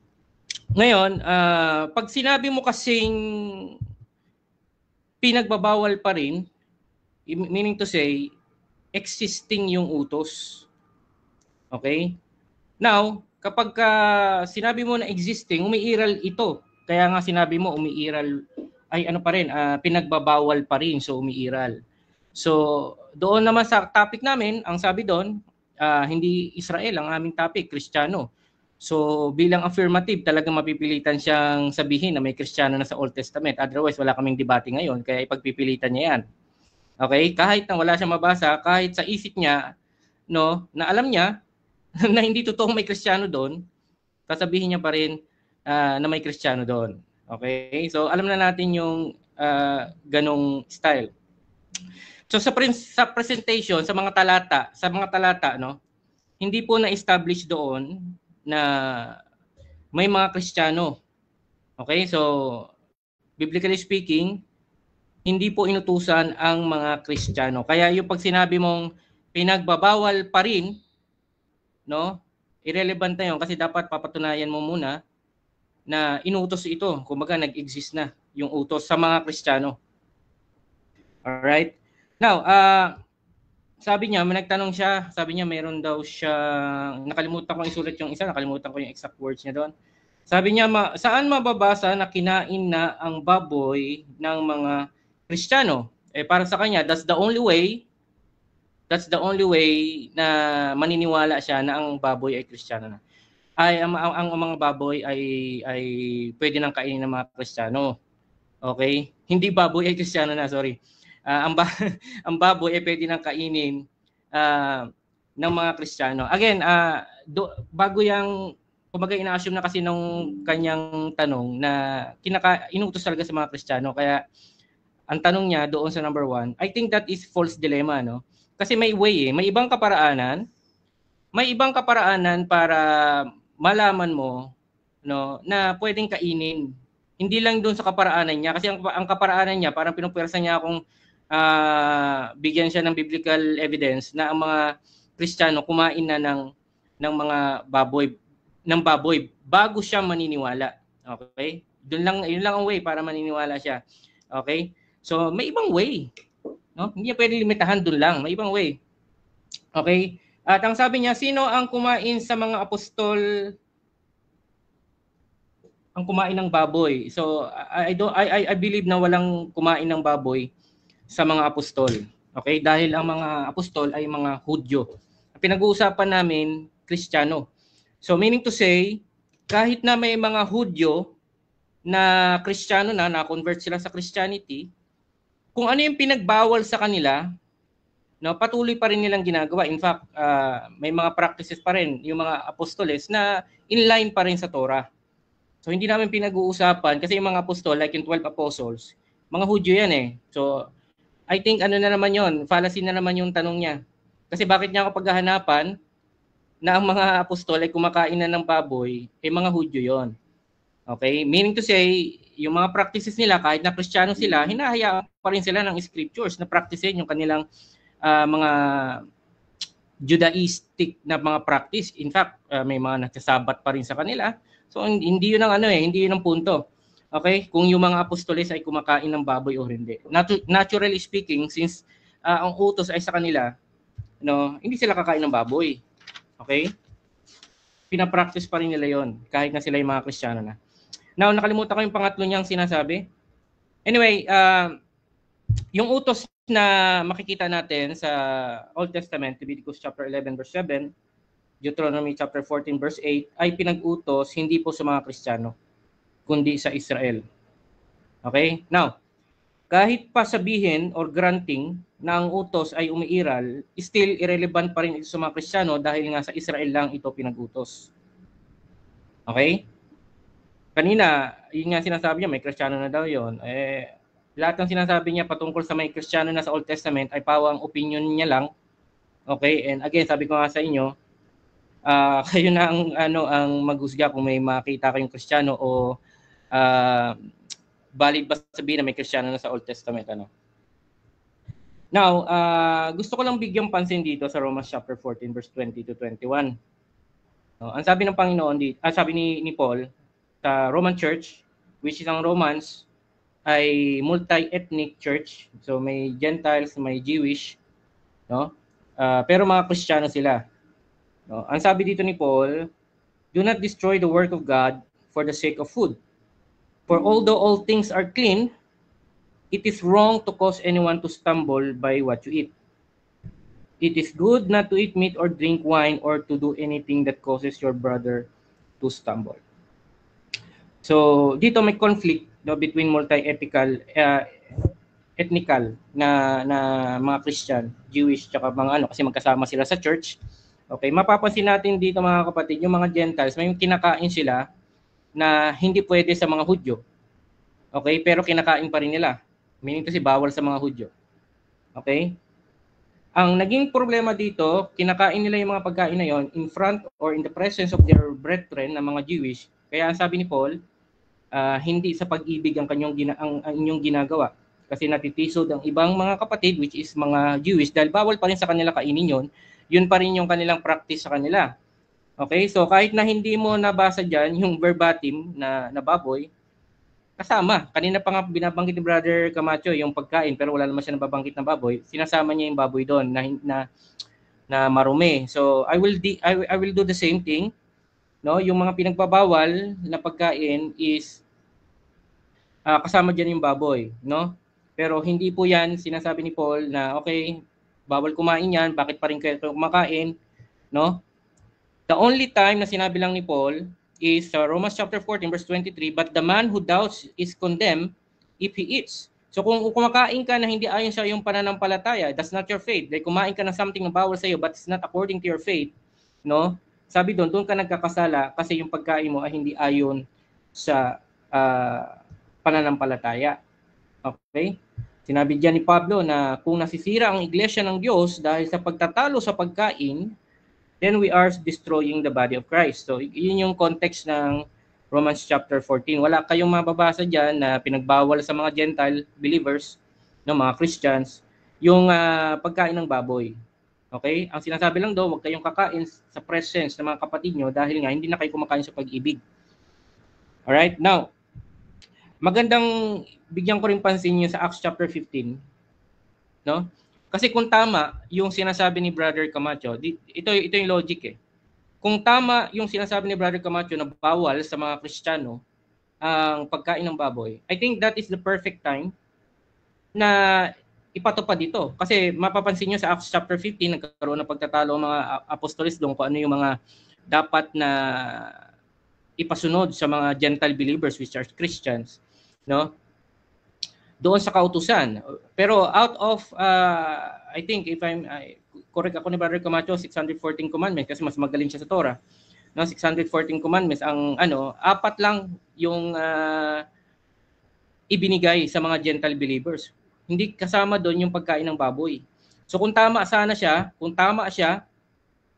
Ngayon, pag sinabi mo kasing pinagbabawal pa rin, meaning to say, existing yung utos. Okay? Now, kapag sinabi mo na existing, umiiral ito. Kaya nga sinabi mo umiiral, ay ano pa rin, pinagbabawal pa rin, so umiiral. So, doon naman sa topic namin, ang sabi doon, hindi Israel ang aming topic, Kristiyano. So, bilang affirmative, talagang mapipilitan siyang sabihin na may Kristiyano na sa Old Testament. Otherwise, wala kaming debate ngayon, kaya ipagpipilitan niya yan. Okay? Kahit na wala siyang mabasa, kahit sa isip niya, no, na alam niya na hindi totoong may Kristiyano doon, sasabihin niya pa rin na may Kristiyano doon. Okay? So, alam na natin yung ganong style. So, sa presentation, sa mga talata, no, hindi po na-establish doon na may mga Kristiyano. Okay? So, biblically speaking, hindi po inutusan ang mga Kristiyano. Kaya yung pag sinabi mong pinagbabawal pa rin, no, irrelevant na yun kasi dapat papatunayan mo muna na inutos ito. Kumbaga, nag-exist na yung utos sa mga Kristiyano. Alright? Now, sabi niya, may nagtanong siya, sabi niya meron daw siya, nakalimutan ko isulat yung isa, nakalimutan ko yung exact words niya doon. Sabi niya, saan mababasa na kinain na ang baboy ng mga Kristiyano? Para sa kanya, that's the only way na maniniwala siya na ang baboy ay Kristiyano na. Ang mga baboy ay pwede nang kainin ng mga Kristiyano. Okay? Hindi baboy ay Kristiyano na, sorry. Ang baboy ay pwede nang kainin ng mga Kristiyano. Again, bago yung, kumbaga ina-assume na kasi nung kanyang tanong na inutos talaga sa mga Kristiyano. Kaya ang tanong niya doon sa number 1, I think that is false dilemma, no? Kasi may way, may ibang kaparaanan para malaman mo, no, na pwedeng kainin. Hindi lang doon sa kaparaanan niya kasi ang kaparaanan niya parang pinupwersa niya akong bigyan siya ng biblical evidence na ang mga Kristiyano kumain na ng mga baboy bago siya maniniwala. Okay? Yun lang ang way para maniniwala siya. Okay? So may ibang way. No? Hindi niya pwedeng limitahan doon lang. May ibang way. Okay? At ang sabi niya, sino ang kumain sa mga apostol ang kumain ng baboy? So I believe na walang kumain ng baboy sa mga apostol. Okay? Dahil ang mga apostol ay mga Hudyo. Pinag-uusapan namin Kristiyano. So meaning to say, kahit na may mga Hudyo na Kristiyano na convert sila sa Christianity, kung ano yung pinagbawal sa kanila, no, patuloy pa rin nilang ginagawa. In fact, may mga practices pa rin yung mga apostoles na inline pa rin sa Torah. So hindi namin pinag-uusapan kasi yung mga apostol, like yung 12 apostles, mga Hudyo yan eh. So I think ano na naman yon, fallacy na naman yung tanong niya. Kasi bakit niya ako paghahanapan na ang mga apostol ay kumakain na ng baboy, mga Hudyo yon. Okay? Meaning to say, yung mga practices nila, kahit na Kristiyano sila, hinahayaan pa rin sila ng scriptures na practicein yung kanilang mga Judaistic na mga practice. In fact, may mga nagsasabat pa rin sa kanila. So hindi yun ang hindi yun ang punto. Okay? Kung yung mga apostoles ay kumakain ng baboy o hindi. Naturally speaking, since ang utos ay sa kanila, no, hindi sila kakain ng baboy. Okay? Pinapractice pa rin nila yon kahit na sila yung mga Kristiyano na. Now, nakalimutan ko yung pangatlo niyang sinasabi. Anyway, yung utos na makikita natin sa Old Testament, Leviticus chapter 11 verse 7, Deuteronomy chapter 14 verse 8, ay pinag-utos hindi po sa mga Kristiyano, kundi sa Israel. Okay? Now, kahit pa sabihin or granting na ang utos ay umiiral, still irrelevant pa rin ito sa mga Kristiyano dahil nga sa Israel lang ito pinag-utos. Okay? Kanina, yun nga sinasabi niya, may Kristiyano na daw yun. Lahat ng sinasabi niya patungkol sa may Kristiyano na sa Old Testament ay pawang opinion niya lang. Okay? And again, sabi ko nga sa inyo, kayo na ang maghusga kung may makita kayong Kristiyano o valid ba sabihin na may Kristiyano na sa Old Testament. Now, gusto ko lang bigyang pansin dito sa Romans chapter 14 verse 20 to 21. No? Ang sabi ng Panginoon dito, sabi ni Paul sa Roman Church, which is ang Romans ay multi-ethnic church. So may Gentiles, may Jewish, no? Pero mga Kristiyano sila. No? Ang sabi dito ni Paul, do not destroy the work of God for the sake of food. For although all things are clean, it is wrong to cause anyone to stumble by what you eat. It is good not to eat meat or drink wine or to do anything that causes your brother to stumble. So, dito may conflict, no, between multi-ethnical na mga Christian, Jewish, tsaka mga kasi magkasama sila sa church. Okay, mapapansin natin dito mga kapatid, yung mga Gentiles, may kinakain sila na hindi pwede sa mga Hudyo. Okay, pero kinakain pa rin nila. Meaning kasi bawal sa mga Hudyo. Okay? Ang naging problema dito, kinakain nila yung mga pagkain na yon in front or in the presence of their brethren na mga Jewish. Kaya ang sabi ni Paul, hindi sa pag-ibig ang inyong ginagawa. Kasi natitisod ang ibang mga kapatid, which is mga Jewish, dahil bawal pa rin sa kanila kainin yon, yun pa rin yung kanilang practice sa kanila. Okay, so kahit na hindi mo nabasa dyan yung verbatim na baboy, kasama. Kanina pa nga binabanggit ni Brother Camacho yung pagkain, pero wala naman siya nababanggit na baboy. Sinasama niya yung baboy doon na marumi. So I will do the same thing. No, yung mga pinagbabawal na pagkain is kasama diyan yung baboy, no? Pero hindi po 'yan sinasabi ni Paul na okay, bawal kumain 'yan, bakit pa rin kayo kumakain, no? The only time na sinabi lang ni Paul is Romans chapter 14 verse 23, but the man who doubts is condemned if he eats. So kung kumakain ka na hindi ayon sa iyong pananampalataya, that's not your faith. Like kumain ka ng something na bawal sa iyo but it's not according to your faith, no? Sabi doon ka nagkakasala kasi yung pagkain mo ay hindi ayon sa pananampalataya. Okay? Sinabi diyan ni Pablo na kung nasisira ang iglesia ng Diyos dahil sa pagtatalo sa pagkain, then we are destroying the body of Christ. So, yun yung context ng Romans chapter 14. Wala kayong mababasa dyan na pinagbawal sa mga Gentile believers, no, mga Christians, yung pagkain ng baboy. Okay? Ang sinasabi lang daw, huwag kayong kakain sa presence ng mga kapatid nyo dahil nga hindi na kayo kumakain sa pag-ibig. Alright? Now, magandang bigyan ko rin pansin nyo sa Acts chapter 15. No? Kasi kung tama yung sinasabi ni Brother Camacho, ito yung logic eh. Kung tama yung sinasabi ni Brother Camacho na bawal sa mga Kristiyano ang pagkain ng baboy, I think that is the perfect time na ipatupad dito. Kasi mapapansin nyo sa Acts chapter 15, nagkaroon ng pagtatalo ang mga apostoles doon kung ano yung mga dapat na ipasunod sa mga Gentile believers which are Christians, no? Doon sa kautusan. Pero out of, I think, if correct ako ni Brother Camacho, 614 commandments, kasi mas magaling siya sa Torah. No, 614 commandments, ang 4 lang yung ibinigay sa mga Gentile believers. Hindi kasama doon yung pagkain ng baboy. So kung tama siya,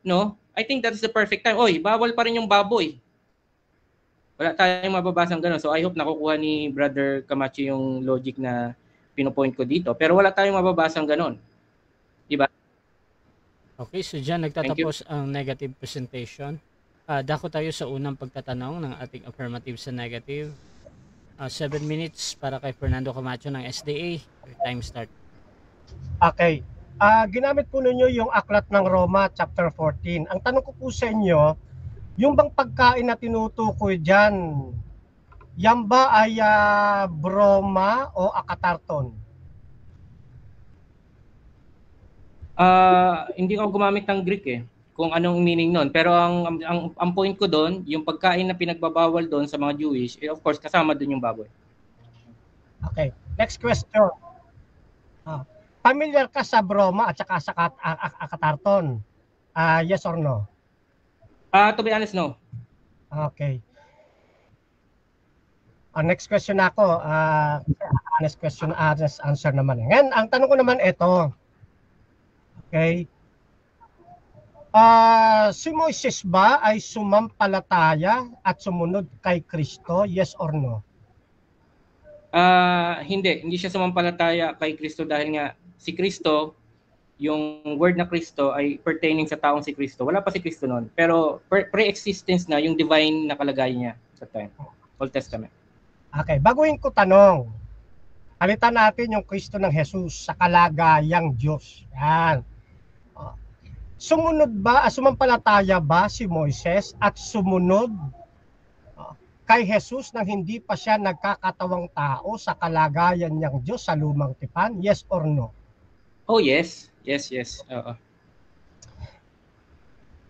no, I think that is the perfect time. Oy, bawal pa rin yung baboy. Wala tayong mababasang gano'n. So I hope nakukuha ni Brother Camacho yung logic na pinopoint ko dito. Pero wala tayong mababasang gano'n. Diba? Okay, so dyan nagtatapos ang negative presentation. Dako tayo sa unang pagtatanong ng ating affirmative sa negative. 7 minutes para kay Fernando Camacho ng SDA. Your time start. Okay. Ginamit po ninyo yung aklat ng Roma chapter 14. Ang tanong ko po sa inyo, yung bang pagkain na tinutukoy dyan, yan ba ay broma o akatarton? Hindi ako gumamit ng Greek eh, kung anong meaning nun. Pero ang point ko doon, yung pagkain na pinagbabawal doon sa mga Jewish, of course, kasama doon yung baboy. Okay. Next question. Familiar ka sa broma at saka sa akatarton? Yes or no? To be honest, no. Okay. Next question ako. Honest question, honest answer naman. Ngayon, ang tanong ko naman ito. Okay. Si Moises ba ay sumampalataya at sumunod kay Kristo? Yes or no? Hindi siya sumampalataya kay Kristo dahil nga si Kristo yung word na Kristo ay pertaining sa taong si Kristo. Wala pa si Kristo noon, pero pre-existence na yung divine na kalagayan niya sa time. Old Testament. Okay, baguhin ko tanong. Palitan natin yung Kristo ng Jesus sa kalagayang Diyos. Yan. Sumunod ba, sumampalataya ba si Moises at sumunod kay Jesus nang hindi pa siya nagkakatawang tao sa kalagayan niyang Diyos sa lumang tipan? Yes or no? Oh, yes. Yes. Oo.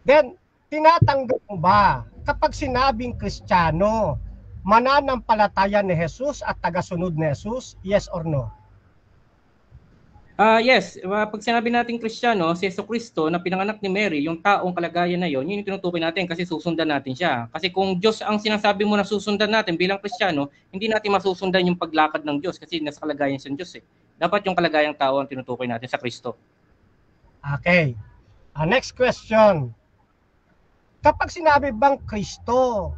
Then, tinatanggap mo ba kapag sinabing Kristiyano, mananampalataya ni Jesus at tagasunod ni Jesus? Yes or no? Yes, pag sinabi natin Kristiyano, si Jesucristo na pinanganak ni Mary, yung taong kalagayan na yon, yun yung tinutukoy natin kasi susundan natin siya. Kasi kung Diyos ang sinasabi mo na susundan natin bilang Kristiyano, hindi natin masusundan yung paglakad ng Diyos kasi nasa kalagayan siya ng Diyos eh. Dapat yung kalagayang tao ang tinutukoy natin sa Kristo. Okay. Next question. Kapag sinabi bang Kristo,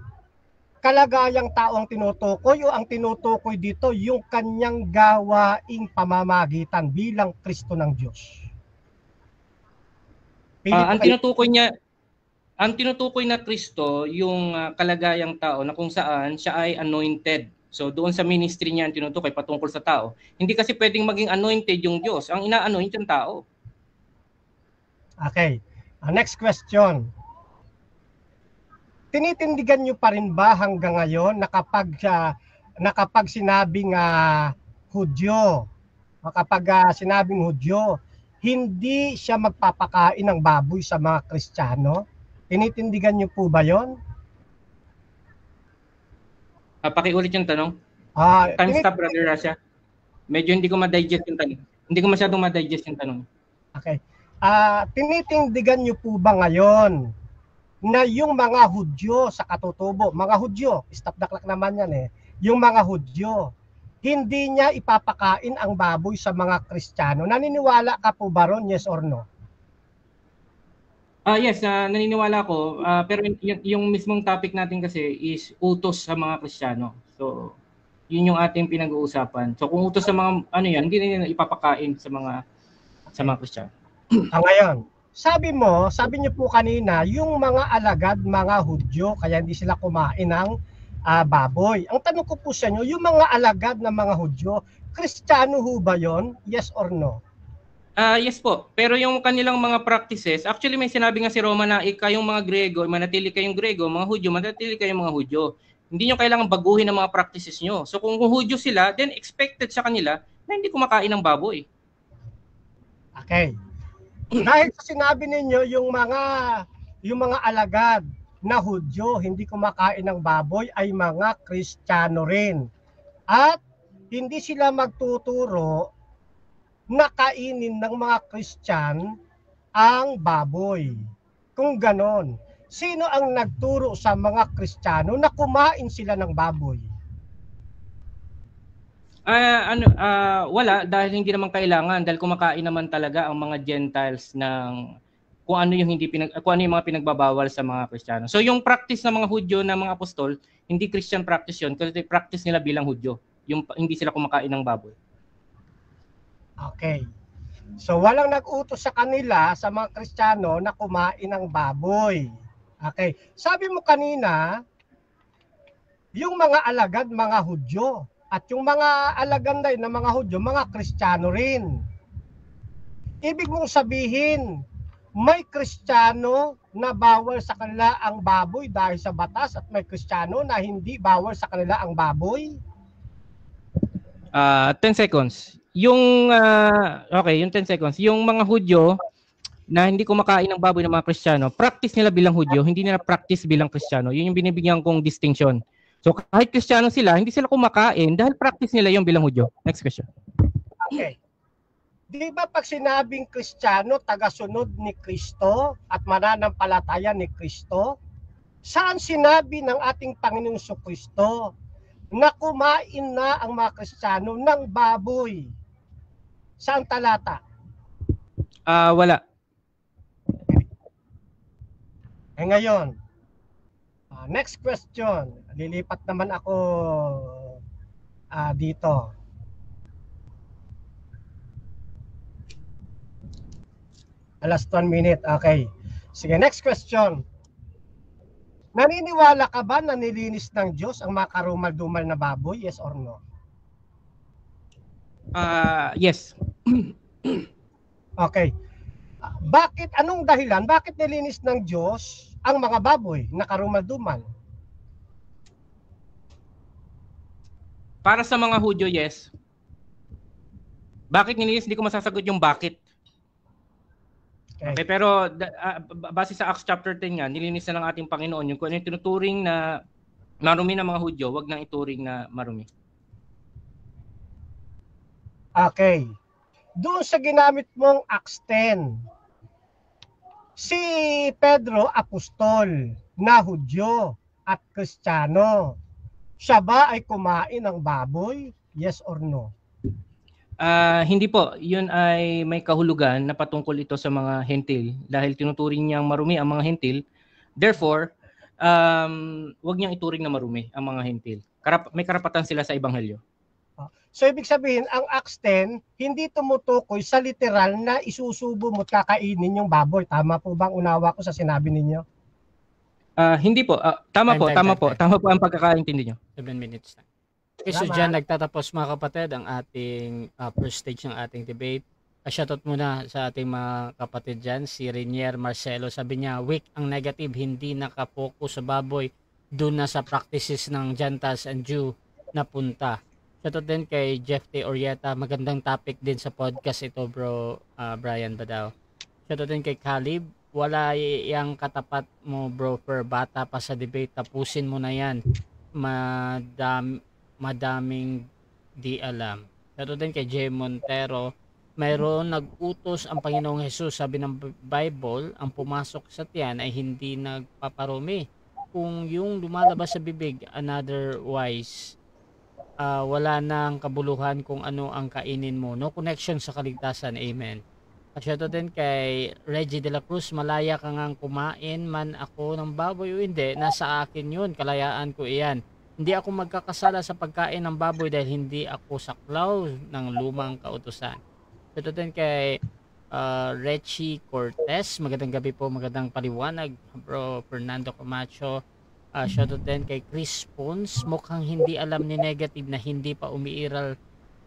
kalagayang tao ang tinutukoy o ang tinutukoy dito yung kanyang gawaing pamamagitan bilang Kristo ng Diyos? Ang tinutukoy na Kristo yung kalagayang tao na kung saan siya ay anointed. So doon sa ministry niya ang tinutukoy patungkol sa tao. Hindi kasi pwedeng maging anointed yung Diyos. Ang ina-anoint yung tao. Okay. Next question. Tinitindigan nyo pa rin ba hanggang ngayon na kapag sinabing Hudyo, kapag sinabing Hudyo, hindi siya magpapakain ng baboy sa mga Kristiyano? Tinitindigan nyo po ba yon? Pakiulit yung tanong. Time stop, Brother Rasha. Medyo hindi ko ma-digest yung tanong. Hindi ko masyadong ma-digest yung tanong. Okay. Tinitindigan nyo po ba ngayon na yung mga Hudyo sa katutubo, mga Hudyo, stop the clock naman yan eh, yung mga Hudyo, hindi niya ipapakain ang baboy sa mga Kristiyano. Naniniwala ka po ba ron? Yes or no? Yes, naniniwala ko. Pero yung mismong topic natin kasi is utos sa mga Kristiyano. So, yun yung ating pinag-uusapan. So, kung utos sa mga, hindi nila ipapakain sa mga Kristiyano. Ngayon, sabi niyo po kanina, yung mga alagad, mga Hudyo, kaya hindi sila kumain ng baboy. Ang tanong ko po sa inyo, yung mga alagad na mga Hudyo, Kristiyano ho ba yon? Yes or no? Yes po. Pero yung kanilang mga practices, actually may sinabi nga si Roma na kayong mga Grego, manatili kayong Grego, mga Hudyo, manatili kayong mga Hudyo. Hindi nyo kailangan baguhin ang mga practices nyo. So kung Hudyo sila, then expected sa kanila na hindi kumakain ng baboy. Okay. Dahil sa sinabi ninyo yung mga alagad na Hudyo hindi kumakain ng baboy ay mga Kristiyano rin. At hindi sila magtuturo na kainin ng mga Kristiyan ang baboy. Kung ganon, sino ang nagturo sa mga Kristiyano na kumain sila ng baboy? Wala, dahil hindi naman kailangan, dahil kumakain naman talaga ang mga Gentiles ng kung ano yung mga pinagbabawal sa mga Kristiyano. So yung practice ng mga Hudyo na mga apostol, hindi Christian practice yun kasi practice nila bilang Hudyo. Yung hindi sila kumakain ng baboy. Okay. So walang nag-utos sa kanila sa mga Kristiyano na kumain ng baboy. Okay. Sabi mo kanina, yung mga alagad, mga Hudyo, at yung mga alaganday na mga Hudyo, mga Kristiyano rin. Ibig mong sabihin, may Kristiyano na bawal sa kanila ang baboy dahil sa batas at may Kristiyano na hindi bawal sa kanila ang baboy? 10 seconds. Yung 10 seconds. Yung mga Hudyo na hindi kumakain ng baboy ng mga Kristiyano, practice nila bilang Hudyo, hindi nila practice bilang Kristiyano. Yun yung binibigyan kong distinction. So kahit Kristiyano sila, hindi sila kumakain dahil practice nila yung bilang Hudyo. Next question. Okay. Di ba pag sinabing Kristiyano, tagasunod ni Kristo at mananampalataya ni Kristo, saan sinabi ng ating Panginoong Kristo na kumain na ang mga Kristiyano ng baboy? Saan talata? Wala. Ngayon, next question. Lilipat naman ako dito. Last 1 minute. Okay. Sige, next question. Naniniwala ka ba na nilinis ng Diyos ang mga karumal-dumal na baboy? Yes or no? Yes. Okay. Bakit, anong dahilan? Bakit nilinis ng Diyos ang mga baboy na karumal-dumal? Para sa mga Hudyo, yes. Bakit nilinis? Hindi ko masasagot yung bakit. Okay, pero base sa Acts chapter 10 nga, nilinis na ng ating Panginoon yung kung ano yung tinuturing na marumi ng mga Hudyo, wag nang ituring na marumi. Okay. Doon sa ginamit mong Acts 10, si Pedro, apostol na Hudyo at Kristiyano, siya ba ay kumain ng baboy? Yes or no? Hindi po. Yun ay may kahulugan na patungkol ito sa mga hentil dahil tinuturing niyang marumi ang mga hentil. Therefore, wag niyang ituring na marumi ang mga hentil. May karapatan sila sa ebanghelyo. So ibig sabihin, ang Acts 10 hindi tumutukoy sa literal na isusubo mo at kakainin yung baboy. Tama po bang unawa ko sa sinabi ninyo? Hindi po. Tama po ang pagkakaintindi niyo. 7 minutes na. Okay, so dyan nagtatapos mga kapatid ang ating first stage ng ating debate. Shoutout muna sa ating mga kapatid dyan, si Renier Marcelo. Sabi niya, weak ang negative, hindi nakapokus sa baboy, doon na sa practices ng Gentiles and Jew na punta. Shoutout din kay Jeff T. Orieta, magandang topic din sa podcast ito bro, Brian Badao. Shoutout din kay Calib, wala yung katapat mo bro, per bata pa sa debate, tapusin mo na yan. Madaming di alam. Pero din kay J. Montero, mayroon nag-utos ang Panginoong Jesus, sabi ng Bible, ang pumasok sa tiyan ay hindi nagpaparumi. Kung yung lumalabas sa bibig, otherwise, wala nang kabuluhan kung ano ang kainin mo. No connection sa kaligtasan. Amen. At ito din kay Reggie de la Cruz, malaya ka ngang kumain man ako ng baboy o hindi, nasa akin yun, kalayaan ko iyan. Hindi ako magkakasala sa pagkain ng baboy dahil hindi ako saklaw ng lumang kautusan. Ito din kay Rechi Cortez. Magandang gabi po, magandang paliwanag bro Fernando Camacho. Shoutout din kay Chris Pons. Mukhang hindi alam ni negative na hindi pa umiiral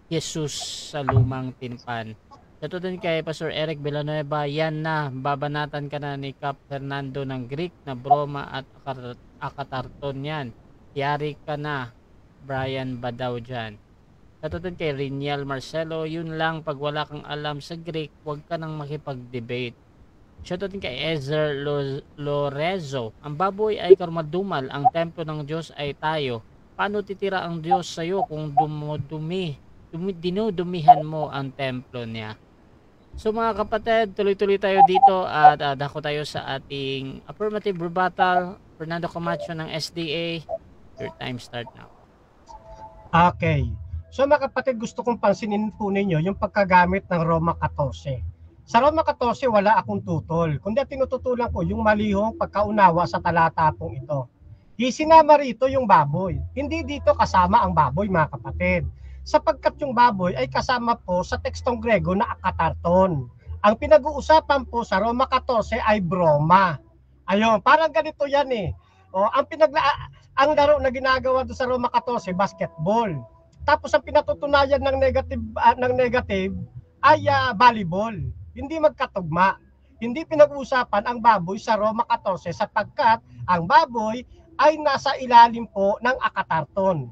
Jesus sa lumang tinpan. Shoutout din kay Pastor Eric Villanueva. Yan na, babanatan ka na ni Cap Fernando ng Greek na broma at akatarton yan. Yari ka na, Brian Badao dyan. Katutin kay Reniel Marcelo, yun lang, pag wala kang alam sa Greek, huwag ka nang makipag-debate. Shoutout kay Ezer Lorezo, ang baboy ay karmadumal, ang templo ng Diyos ay tayo. Paano titira ang Diyos sa'yo kung dinudumihan mo ang templo niya? So mga kapatid, tuloy-tuloy tayo dito at dako tayo sa ating affirmative rebuttal. Fernando Camacho ng SDA. Your time start now. Okay. So mga kapatid, gusto kong pansinin po ninyo yung pagkagamit ng Roma 14. Sa Roma 14, wala akong tutol. Kundi tinututulan ko yung malihong pagkaunawa sa talata pong ito. Isinama rito yung baboy. Hindi dito kasama ang baboy mga kapatid. Sapagkat yung baboy ay kasama po sa tekstong Grego na akatarton. Ang pinag-uusapan po sa Roma 14 ay broma. Ayun, parang ganito yan eh. O, ang laro na ginagawa doon sa Roma 14, basketball. Tapos ang pinatutunayan ng negative ay volleyball. Hindi magkatugma. Hindi pinag-uusapan ang baboy sa Roma 14 sapagkat ang baboy ay nasa ilalim po ng akatarton.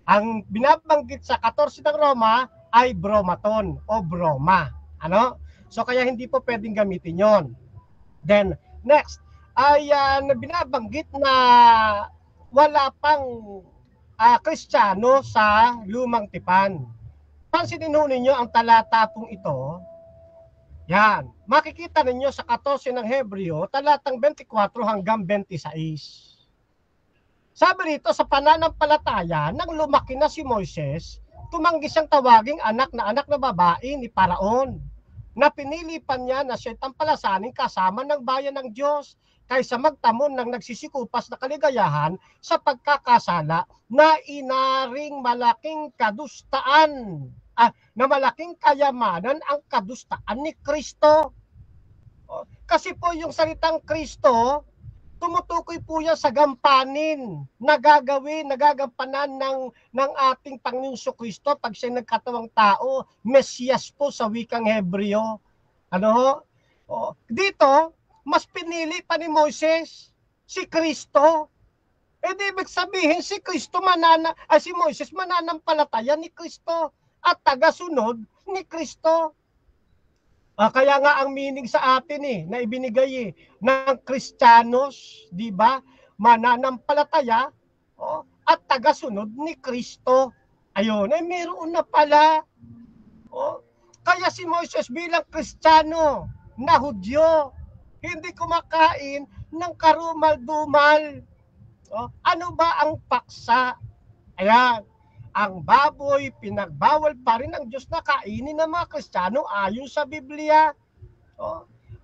Ang binabanggit sa 14 ng Roma ay bromaton o broma. Ano? So kaya hindi po pwedeng gamitin yon. Then next ay binabanggit na wala pang Kristiyano sa lumang tipan. Pansinin ho ninyo ang talata pong ito. Yan. Makikita ninyo sa 14 ng Hebreo, talatang 24 hanggang 26. Sabi rito, sa pananampalataya, nang lumaki na si Moises, tumanggi siyang tawaging anak na babae ni Paraon, na pinili pa niya na siya'y tampalasanin kasama ng bayan ng Diyos, kaysa magtamon ng nagsisikupas na kaligayahan sa pagkakasala na inaring malaking kadustaan, na malaking kayamanan ang kadustaan ni Kristo. Kasi po yung salitang Kristo, tumutukoy po yan sa gampanin na gagawin, nagagampanan ng ating Panginoong Kristo pag siya nagkatawang tao, Mesiyas po sa wikang Hebreo. Ano ho? Dito, mas pinili pa ni Moises si Kristo. Di ibig sabihin si si Moises mananampalataya ni Kristo at tagasunod ni Kristo. Kaya nga ang meaning sa atin na ibinigay ng Kristiyanos, di ba? Mananampalataya at tagasunod ni Kristo. Ayun, meron na pala. Kaya si Moises bilang Kristiyano na Hudyo, hindi kumakain ng karumal-dumal. Ano ba ang paksa? Ayan. Ang baboy, pinagbawal pa rin ng Diyos na kainin ng mga Kristiyano ayon sa Biblia.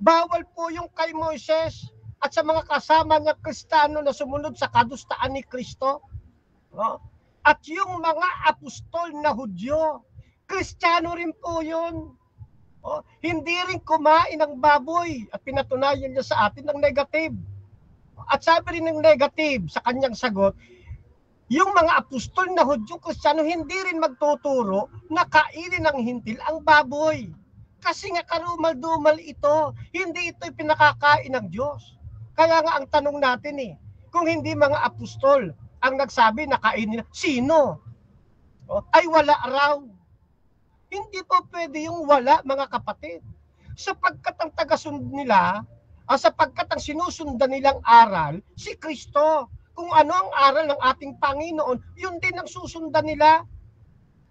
Bawal po yung kay Moises at sa mga kasama ng Kristiyano na sumunod sa kadustaan ni Kristo. At yung mga apostol na Hudyo, Kristiyano rin po yun. Hindi rin kumain ng baboy at pinatunayan niya sa atin ng negative. At sabi rin ng negative sa kanyang sagot, yung mga apostol na Hudyo Kristiyano hindi rin magtuturo na kainin ng hintil ang baboy. Kasi nga karumal-dumal ito. Hindi ito pinakakain ng Diyos. Kaya nga ang tanong natin kung hindi mga apostol ang nagsabi na kainin, sino? Ay wala raw. Hindi po pwede yung wala, mga kapatid. Sapagkat ang tagasunod nila, sapagkat ang sinusundan nilang aral, si Kristo. Kung ano ang aral ng ating Panginoon, yun din ang susundan nila.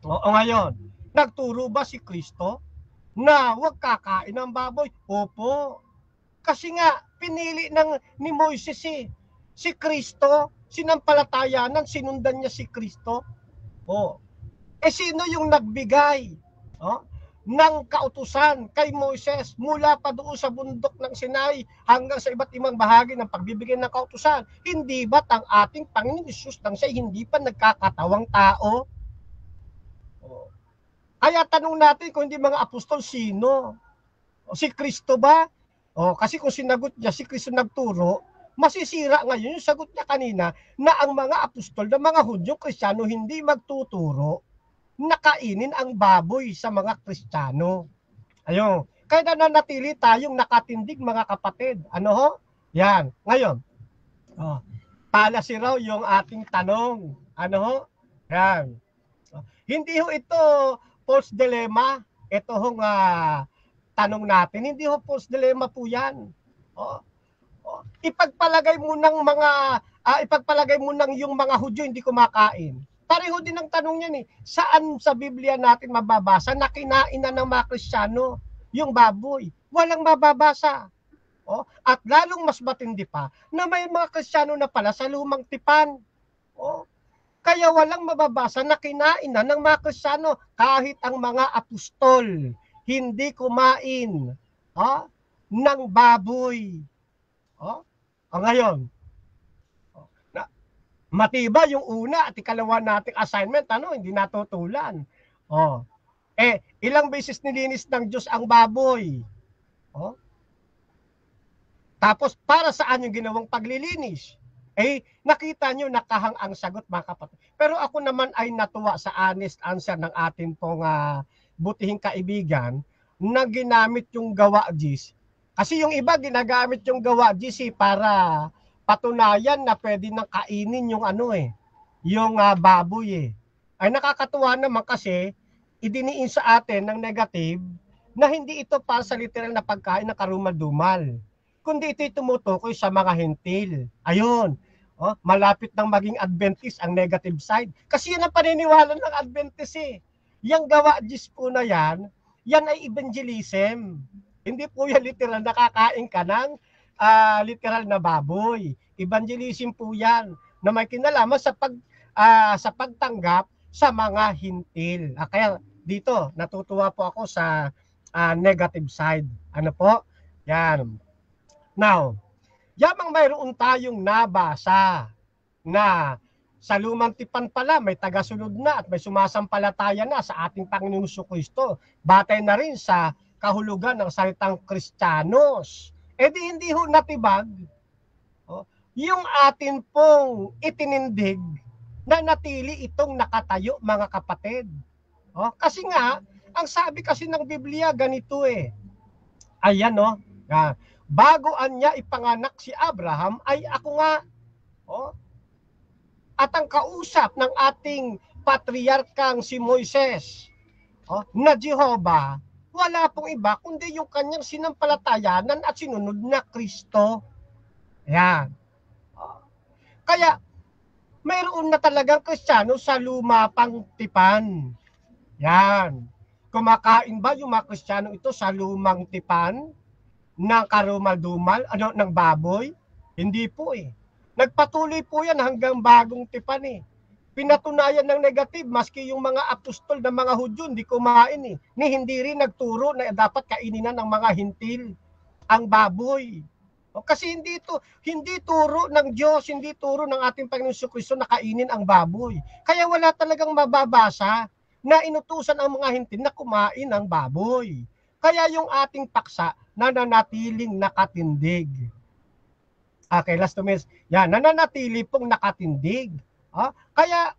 Ngayon, nagturo ba si Kristo na huwag kakain ng baboy? Opo. Kasi nga, pinili ni Moises si Kristo, sinampalatayanan, sinundan niya si Kristo. Sino yung nagbigay ng kautusan kay Moises mula pa doon sa bundok ng Sinai hanggang sa iba't ibang bahagi ng pagbibigay ng kautusan? Hindi ba't ang ating Panginoon Hesus nang siya hindi pa nagkakatawang tao? Kaya tanong natin kung hindi mga apostol, sino? Si Kristo ba? Kasi kung sinagot niya si Kristo nagturo, masisira ngayon yung sagot niya kanina na ang mga apostol ng mga Hudyo Kristiyano hindi magtuturo nakainin ang baboy sa mga Kristiyano. Ayun. Kaya nanatili tayong nakatindig, mga kapatid. Ano ho? Yan. Ngayon, palasi raw yung ating tanong. Ano ho? Yan. Hindi ho ito false dilemma. Ito hong tanong natin. Hindi ho false dilemma po yan. Ipagpalagay mo ng yung mga Hudyo hindi kumakain. Pareho din ang tanong niyan saan sa Biblia natin mababasa na kinain na ng mga Kristiyano yung baboy? Walang mababasa. At lalong mas matindi pa na may mga Kristiyano na pala sa lumang tipan. Kaya walang mababasa na kinain na ng mga Kristiyano kahit ang mga apostol hindi kumain ng baboy. Ngayon, matiba yung una at ikalawa nating assignment, hindi natutulan. Ilang beses nilinis ng Diyos ang baboy? Tapos para saan yung ginawang paglilinis? Nakita nyo nakahang ang sagot, mga kapatid. Pero ako naman ay natuwa sa honest answer ng atin pong butihing kaibigan na ginamit yung gawa Gis. Kasi yung iba ginagamit yung gawa Gis para patunayan na pwede nang kainin yung yung baboy Ay nakakatuwa naman kasi idiniin sa atin ng negative na hindi ito para sa literal na pagkain na karumal-dumal, kundi ito tumutukoy sa mga hentil. Ayun, malapit nang maging Adventist ang negative side. Kasi yan ang paniniwala ng Adventist Yang gawa Diyos po na yan ay evangelism. Hindi po yan literal nakakain ka ng literal na baboy. Evangelism po yan na may kinalaman sa pagtanggap sa mga hintil. Kaya dito natutuwa po ako sa negative side. Ano po? Yan. Now, yamang mayroon tayong nabasa na sa lumang tipan pala may tagasunod na at may sumasampalataya na sa ating Panginoong Kristo. Batay na rin sa kahulugan ng salitang Kristiyanos. di hindi ho natibag yung atin pong itinindig na natili itong nakatayo, mga kapatid. Kasi nga, ang sabi kasi ng Biblia ganito Ayan bago anya ipanganak si Abraham ay ako nga. At ang kausap ng ating patriarkang si Moises na Jehovah, wala pong iba kundi yung kanyang sinampalatayanan at sinunod na Kristo. Yan. Kaya, mayroon na talagang Kristiyano sa luma pang tipan. Yan. Kumakain ba yung mga Kristiyano ito sa lumang tipan ng karumal-dumal, ng baboy? Hindi po Nagpatuloy po yan hanggang bagong tipan Pinatunayan ng negative, maski yung mga apostol ng mga Hudyo, hindi kumain Ni hindi rin nagturo na dapat kainin na ng mga hintil ang baboy. Kasi hindi turo ng Diyos, hindi turo ng ating Panginoon Jesucristo na kainin ang baboy. Kaya wala talagang mababasa na inutusan ang mga hintil na kumain ng baboy. Kaya yung ating paksa nananatiling nakatindig. Okay, last 2 minutes. Yan, nananatili pong nakatindig. Kaya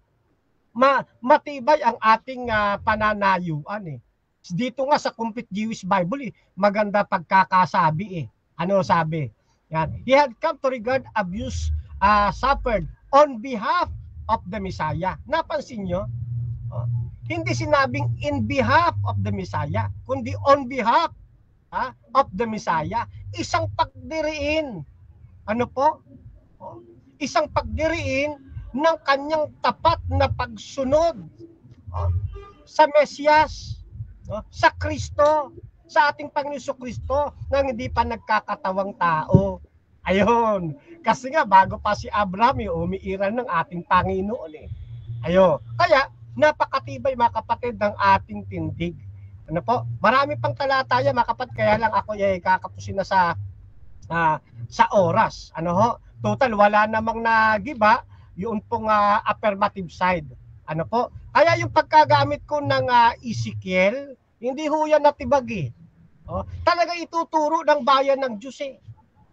matibay ang ating pananayuan Dito nga sa Complete Jewish Bible maganda pagkakasabi Ano sabi? Yan. He had come to regard abuse suffered on behalf of the Messiah. Napansin nyo? Hindi sinabing in behalf of the Messiah, kundi on behalf of the Messiah. Isang pagdiriin. Ano po? Isang pagdiriin ng kanyang tapat na pagsunod sa Mesiyas, sa Kristo, sa ating Panginoon Kristo nang hindi pa nagkakatawang tao. Ayun. Kasi nga bago pa si Abraham umiiral ng ating Panginoon Ayun. Kaya napakatibay mga kapatid ng ating tindig. Ano po? Marami pang talataya mga kapatid, kaya lang ako kakapusin na sa oras. Ano ho? Total wala namang nagiba yung pong affirmative side. Ano po? Kaya yung pagkagamit ko ng Ezekiel, hindi ho yan natibag talaga ituturo ng bayan ng Diyos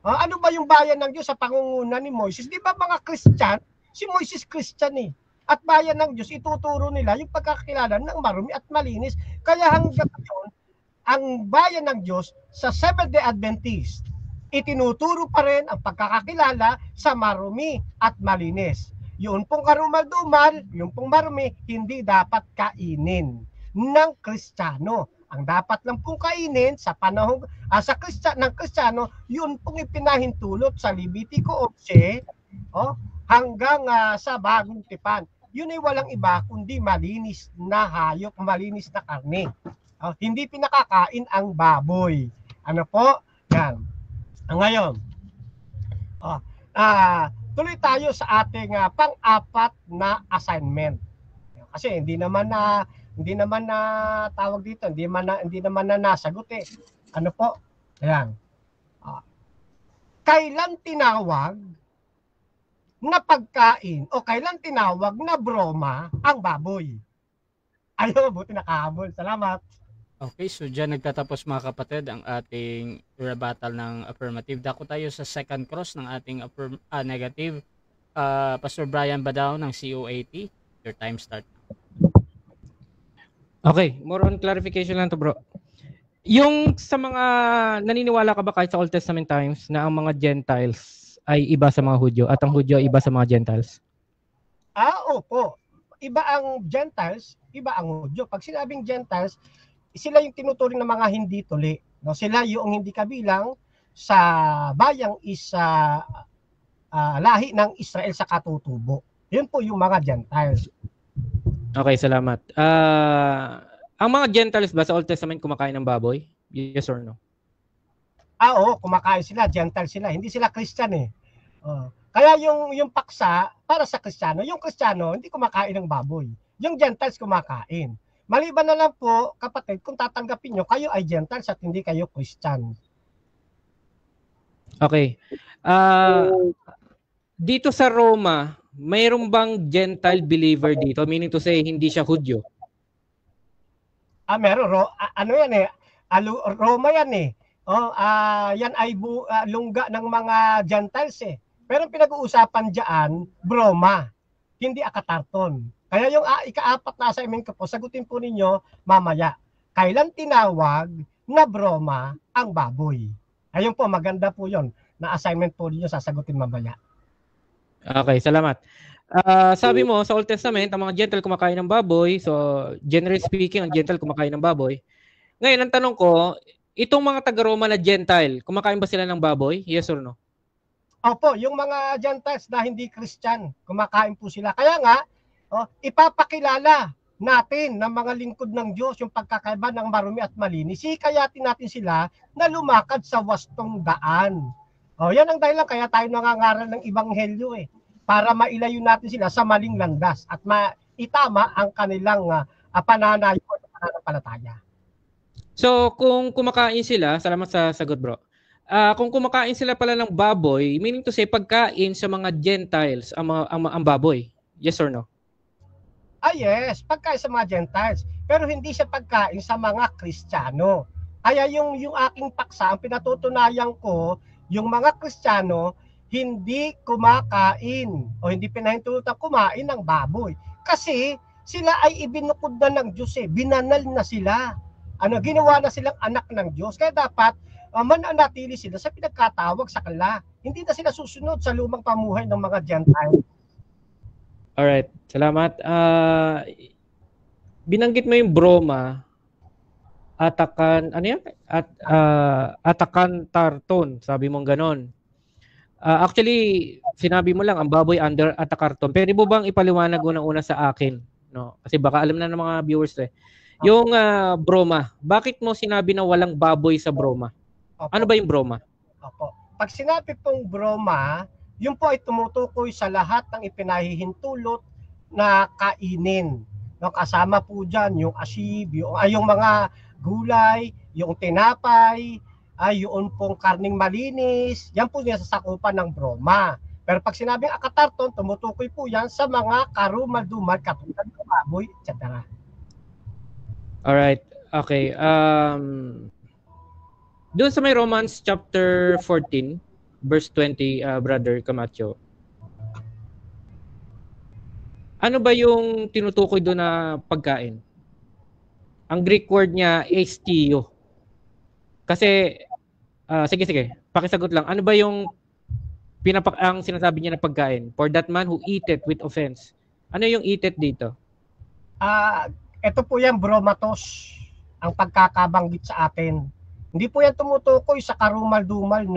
ano ba yung bayan ng Diyos sa pangunguna ni Moises? Di ba mga Christian? Si Moises Christian At bayan ng Diyos, ituturo nila yung pagkakilala ng marumi at malinis. Kaya hanggang ngayon, ang bayan ng Diyos sa Seventh-day Adventist, itinuturo pa rin ang pagkakakilala sa marumi at malinis. Yun pong karumal-dumal, yung pong marumi, hindi dapat kainin ng Kristiyano. Ang dapat lang pong kainin sa panahon ng Kristiyano, yun pong ipinahintulot sa Levitico 11 hanggang sa bagong tipan. Yun ay walang iba kundi malinis na hayop, malinis na karne. Hindi pinakakain ang baboy. Ano po? Yan. Ngayon, tuloy tayo sa ating pang-apat na assignment. Kasi hindi naman na tawag dito, hindi naman na nasagot Ano po? Ayan. Kailan tinawag na pagkain o kailan tinawag na broma ang baboy? Ayun, buti nakahabol. Salamat. Okay, so dyan nagtatapos mga kapatid ang ating rebuttal ng affirmative. Dako tayo sa second cross ng ating negative. Pastor Brian Badao ng COAT. Your time start. Okay, more on clarification lang to bro. Yung sa mga naniniwala ka ba kahit sa Old Testament times na ang mga Gentiles ay iba sa mga Hudyo at ang Hudyo ay iba sa mga Gentiles? Opo. Iba ang Gentiles, iba ang Hudyo. Pag sinabing Gentiles, sila yung tinuturing ng mga hindi tuli. No? Sila yung hindi kabilang sa bayang lahi ng Israel sa katutubo. Yun po yung mga Gentiles. Okay, salamat. Ang mga Gentiles ba sa Old Testament kumakain ng baboy? Yes or no? Oo, kumakain sila, Gentiles sila. Hindi sila Christian Kaya yung paksa para sa Kristiyano, yung Kristiyano hindi kumakain ng baboy. Yung Gentiles kumakain. Maliban na lang po, kapatid, kung tatanggapin nyo, kayo ay Gentiles at hindi kayo Christian. Okay. Dito sa Roma, mayroon bang Gentile believer dito? Meaning to say, hindi siya Hudyo? Meron. Ano yan Roma yan Yan ay lungga ng mga Gentiles eh. Pero ang pinag-uusapan diyan, broma, hindi akatarton. Kaya yung ika-4 na assignment ko po, sagutin po ninyo mamaya. Kailan tinawag na broma ang baboy? Ayun po, maganda po yon na assignment po ninyo, sasagutin mamaya. Okay, salamat. Sabi mo, sa Old Testament, ang mga Gentile kumakain ng baboy. So, generally speaking, ang Gentile kumakain ng baboy. Ngayon, ang tanong ko, itong mga taga-Roma na Gentile, kumakain ba sila ng baboy? Yes or no? Opo, yung mga Gentiles na hindi Christian, kumakain po sila. Kaya nga, ipapakilala natin ng mga lingkod ng Diyos yung pagkakaiba ng marumi at malinis. Hikayatin natin sila na lumakad sa wastong daan. Yan ang dahilan kaya tayo nangangaral ng Ebanghelyo eh. Para mailayo natin sila sa maling landas at maitama ang kanilang pananayo at pananampalataya. So, kung kumakain sila, salamat sa sagot bro. Kung kumakain sila pala ng baboy, meaning to say, pagkain sa mga Gentiles ang baboy. Yes or no? Yes, pagkain sa mga Gentiles. Pero hindi siya pagkain sa mga Kristiyano. Kaya yung aking paksa, ang pinatutunayan ko, yung mga Kristiyano, hindi kumakain o hindi pinahintulutan kumain ng baboy. Kasi sila ay ibinukod na ng Diyos eh. Binanal na sila. Ginawa na silang anak ng Diyos. Kaya dapat mananatili sila sa pinagkatawag sa kanila. Hindi na sila susunod sa lumang pamuhay ng mga Gentile. Alright, salamat. Binanggit mo yung broma, atakan tarton, sabi mong ganon. Actually, sinabi mo lang ang baboy under atakarton. Pwede mo bang ipaliwanag una sa akin? No? Kasi baka alam na ng mga viewers eh. Yung broma, bakit mo sinabi na walang baboy sa broma? Opo. Ano ba yung broma? Opo. Pag sinabi pong broma, yun po ay tumutukoy sa lahat ng ipinahihintulot na kainin. No, kasama po dyan yung asib, yung mga gulay, yung tinapay, yun pong karning malinis, yan po yung sasakupan ng broma. Pero pag sinabing akatarton, tumutukoy po yan sa mga karumal-dumal, katulad ng baboy, etc. Alright, okay. Doon sa may Romans chapter 14, verse 20, Brother Camacho. Ano ba yung tinutukoy doon na pagkain? Ang Greek word niya, estio. Kasi, sige, pakisagot lang. Ano ba yung ang sinasabi niya na pagkain? For that man who eateth with offense. Ano yung eateth dito? Ito po yan, bromatos, ang pagkakabanggit sa atin. Hindi po yan tumutukoy sa karumal-dumal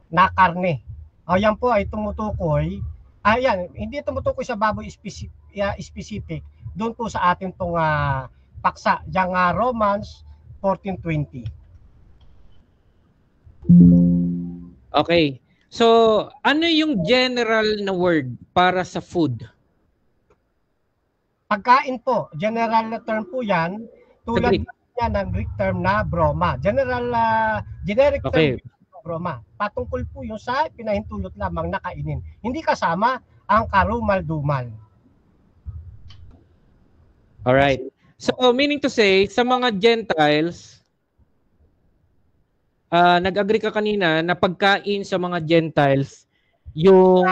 na karne. Yan po ay tumutukoy, hindi tumutukoy sa baboy specific. Doon po sa atin tong paksa, yung Romans 14:20. Okay. So, ano yung general na word para sa food? Pagkain po, general na term po yan, tulad niya ng Greek term na broma. Generic term ng broma. Patungkol po yung sa pinahintulot lamang na kainin. Hindi kasama ang karumal-dumal. Alright. So, meaning to say, sa mga Gentiles, nag-agree ka kanina na pagkain sa mga Gentiles, yung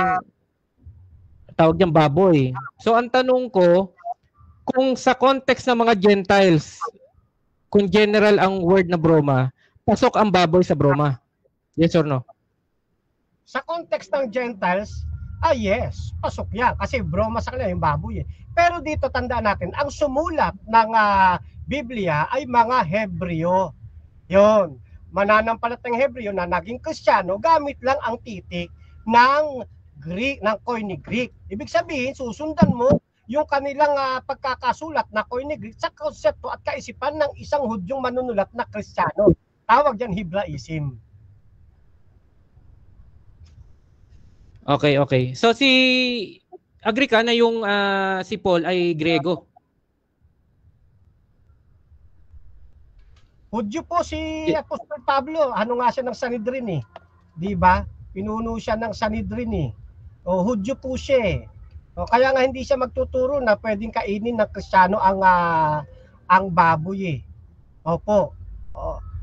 tawag niyang baboy. So, ang tanong ko, kung sa context ng mga Gentiles, kung general ang word na broma, pasok ang baboy sa broma. Yes or no? Sa context ng Gentiles, yes, pasok yan. Kasi broma sa kanila yung baboy eh. Pero dito tandaan natin, ang sumulat ng Biblia ay mga Hebreo. Yun. Mananampalatayang Hebreo na naging Kristiyano, gamit lang ang titik ng Greek, ng Koine Greek. Ibig sabihin, susundan mo yung kanilang pagkakasulat na Koine Greek sa konsepto at kaisipan ng isang Hudyong manunulat na Kristiyano. Tawag yan Hebraism. Okay. So agree ka na yung si Paul ay Grego? Hudyo po si Apostol Pablo. Ano nga siya ng Sanhedrin eh. 'Di ba? Pinuno siya ng Sanhedrin eh. Hudyo po siya eh. Kaya nga hindi siya magtuturo na pwedeng kainin ng Kristiyano ang baboy eh. Opo.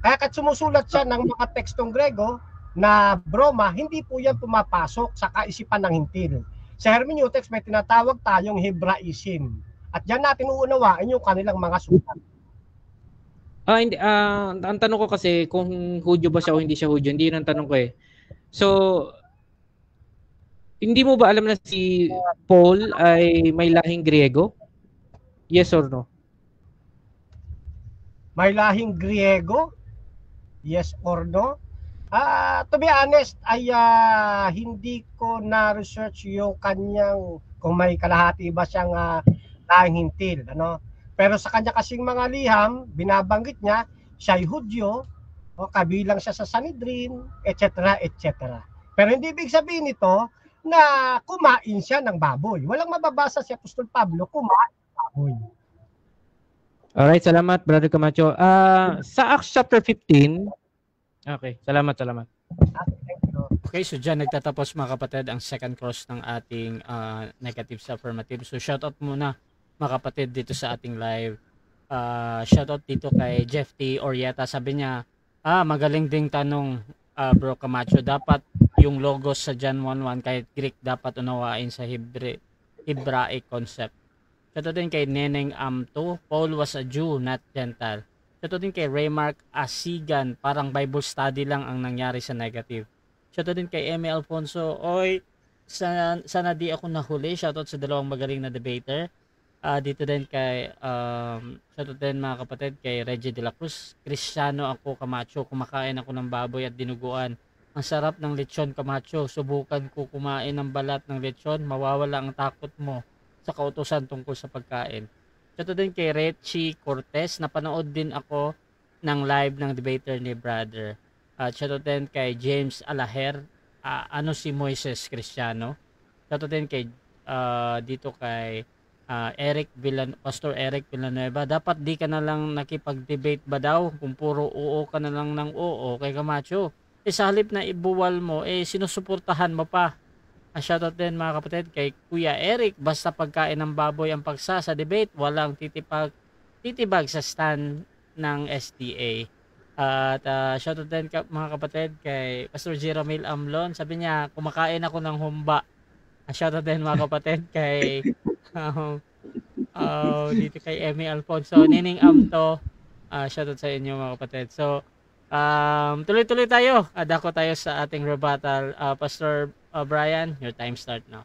Kaya kat sumusulat siya ng mga tekstong Grego na broma, hindi po yan pumapasok sa kaisipan ng hintil. Sa hermeneutics may tinatawag tayong Hebraism. At diyan natin uunawain yung kanilang mga sulat. Hindi, ang tanong ko kasi kung Hudyo ba siya o hindi siya Hudyo, hindi yun ang tanong ko eh. So, hindi mo ba alam na si Paul ay may lahing Griego? Yes or no? May lahing Griego? Yes or no? To be honest, ay hindi ko na-research yung kanyang, kung may kalahati ba siyang lahing hintil. Ano? Pero sa kanya kasing mga liham, binabanggit niya, siya'y Hudyo, o kabilang siya sa Sanhedrin, etc. etc. Pero hindi ibig sabihin nito na kumain siya ng baboy. Walang mababasa si Apostol Pablo kumain ng baboy. Alright, salamat Brother Camacho. Sa Acts chapter 15, okay, salamat. Okay, so dyan nagtatapos mga kapatid ang second cross ng ating negative sa affirmative. So shoutout muna mga kapatid dito sa ating live. Shoutout dito kay Jeff T. Orieta. Sabi niya, magaling ding tanong Bro Camacho. Dapat yung logos sa John 1:1 kahit Greek dapat unawain sa Hebraic concept. Shoutout din kay Neneng Amto. Paul was a Jew, not Gentile. Shoutout din kay Raymark Asigan. Parang Bible study lang ang nangyari sa negative. Shoutout din kay Emi Alfonso. Oy, sana di ako nahuli. Shoutout sa dalawang magaling na debater. Dito din kay shoutout din mga kapatid kay Reggie de la Cruz. Kristiyano ako Camacho. Kumakain ako ng baboy at dinuguan. Ang sarap ng lechon Camacho. Subukan ko kumain ng balat ng lechon. Mawawala ang takot mo sa kautusan tungkol sa pagkain. Shoutout din kay Richie Cortez. Napanood din ako ng live ng debater ni brother. Shoutout din kay James Alaher. Ano si Moises Cristiano. Shoutout din kay dito kay Pastor Eric Villanueva. Dapat di ka na lang nakipag-debate ba daw kung puro oo ka na lang ng oo kay Camacho. Sa halip na ibuwal mo, sinusuportahan mo pa. Shoutout din mga kapatid kay Kuya Eric. Basta pagkain ng baboy ang paksa sa debate, walang titibag sa stand ng SDA. At shoutout din mga kapatid kay Pastor Jeromil Amlon. Sabi niya, kumakain ako ng humba. Shoutout din mga kapatid kay dito kay Emi Alfonso, Nining Amto. Shoutout sa inyo mga kapatid. So, tuloy-tuloy tayo. Dako tayo sa ating rebuttal. Pastor Brian, your time start now.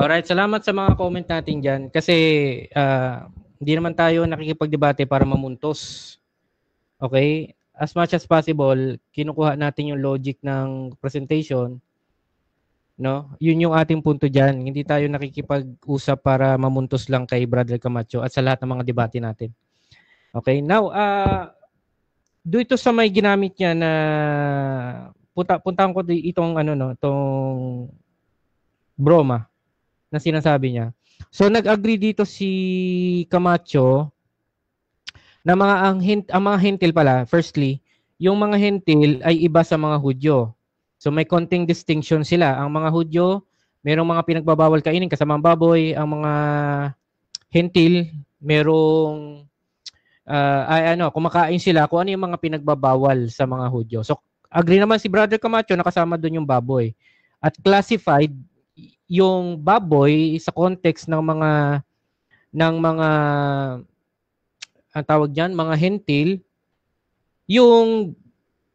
Alright, salamat sa mga comment natin dyan. Kasi hindi naman tayo nakikipagdebate para mamuntos. Okay? As much as possible, kinukuha natin yung logic ng presentation. No? Yun yung ating punto dyan. Hindi tayo nakikipag-usap para mamuntos lang kay Brother Camacho at sa lahat ng mga debate natin. Okay? Now, dito sa may ginamit niya na puntahan ko itong itong broma na sinasabi niya. So nag-agree dito si Camacho na ang mga hentil pala, firstly, yung mga hentil ay iba sa mga Hudyo. So may konting distinction sila. Ang mga Hudyo, merong mga pinagbabawal kainin kasamang baboy. Ang mga hentil, merong kumakain sila kung ano yung mga pinagbabawal sa mga Hudyo. So agree naman si Brother Camacho na kasama doon yung baboy. At classified yung baboy sa context ng mga ang tawag diyan, mga hentil, yung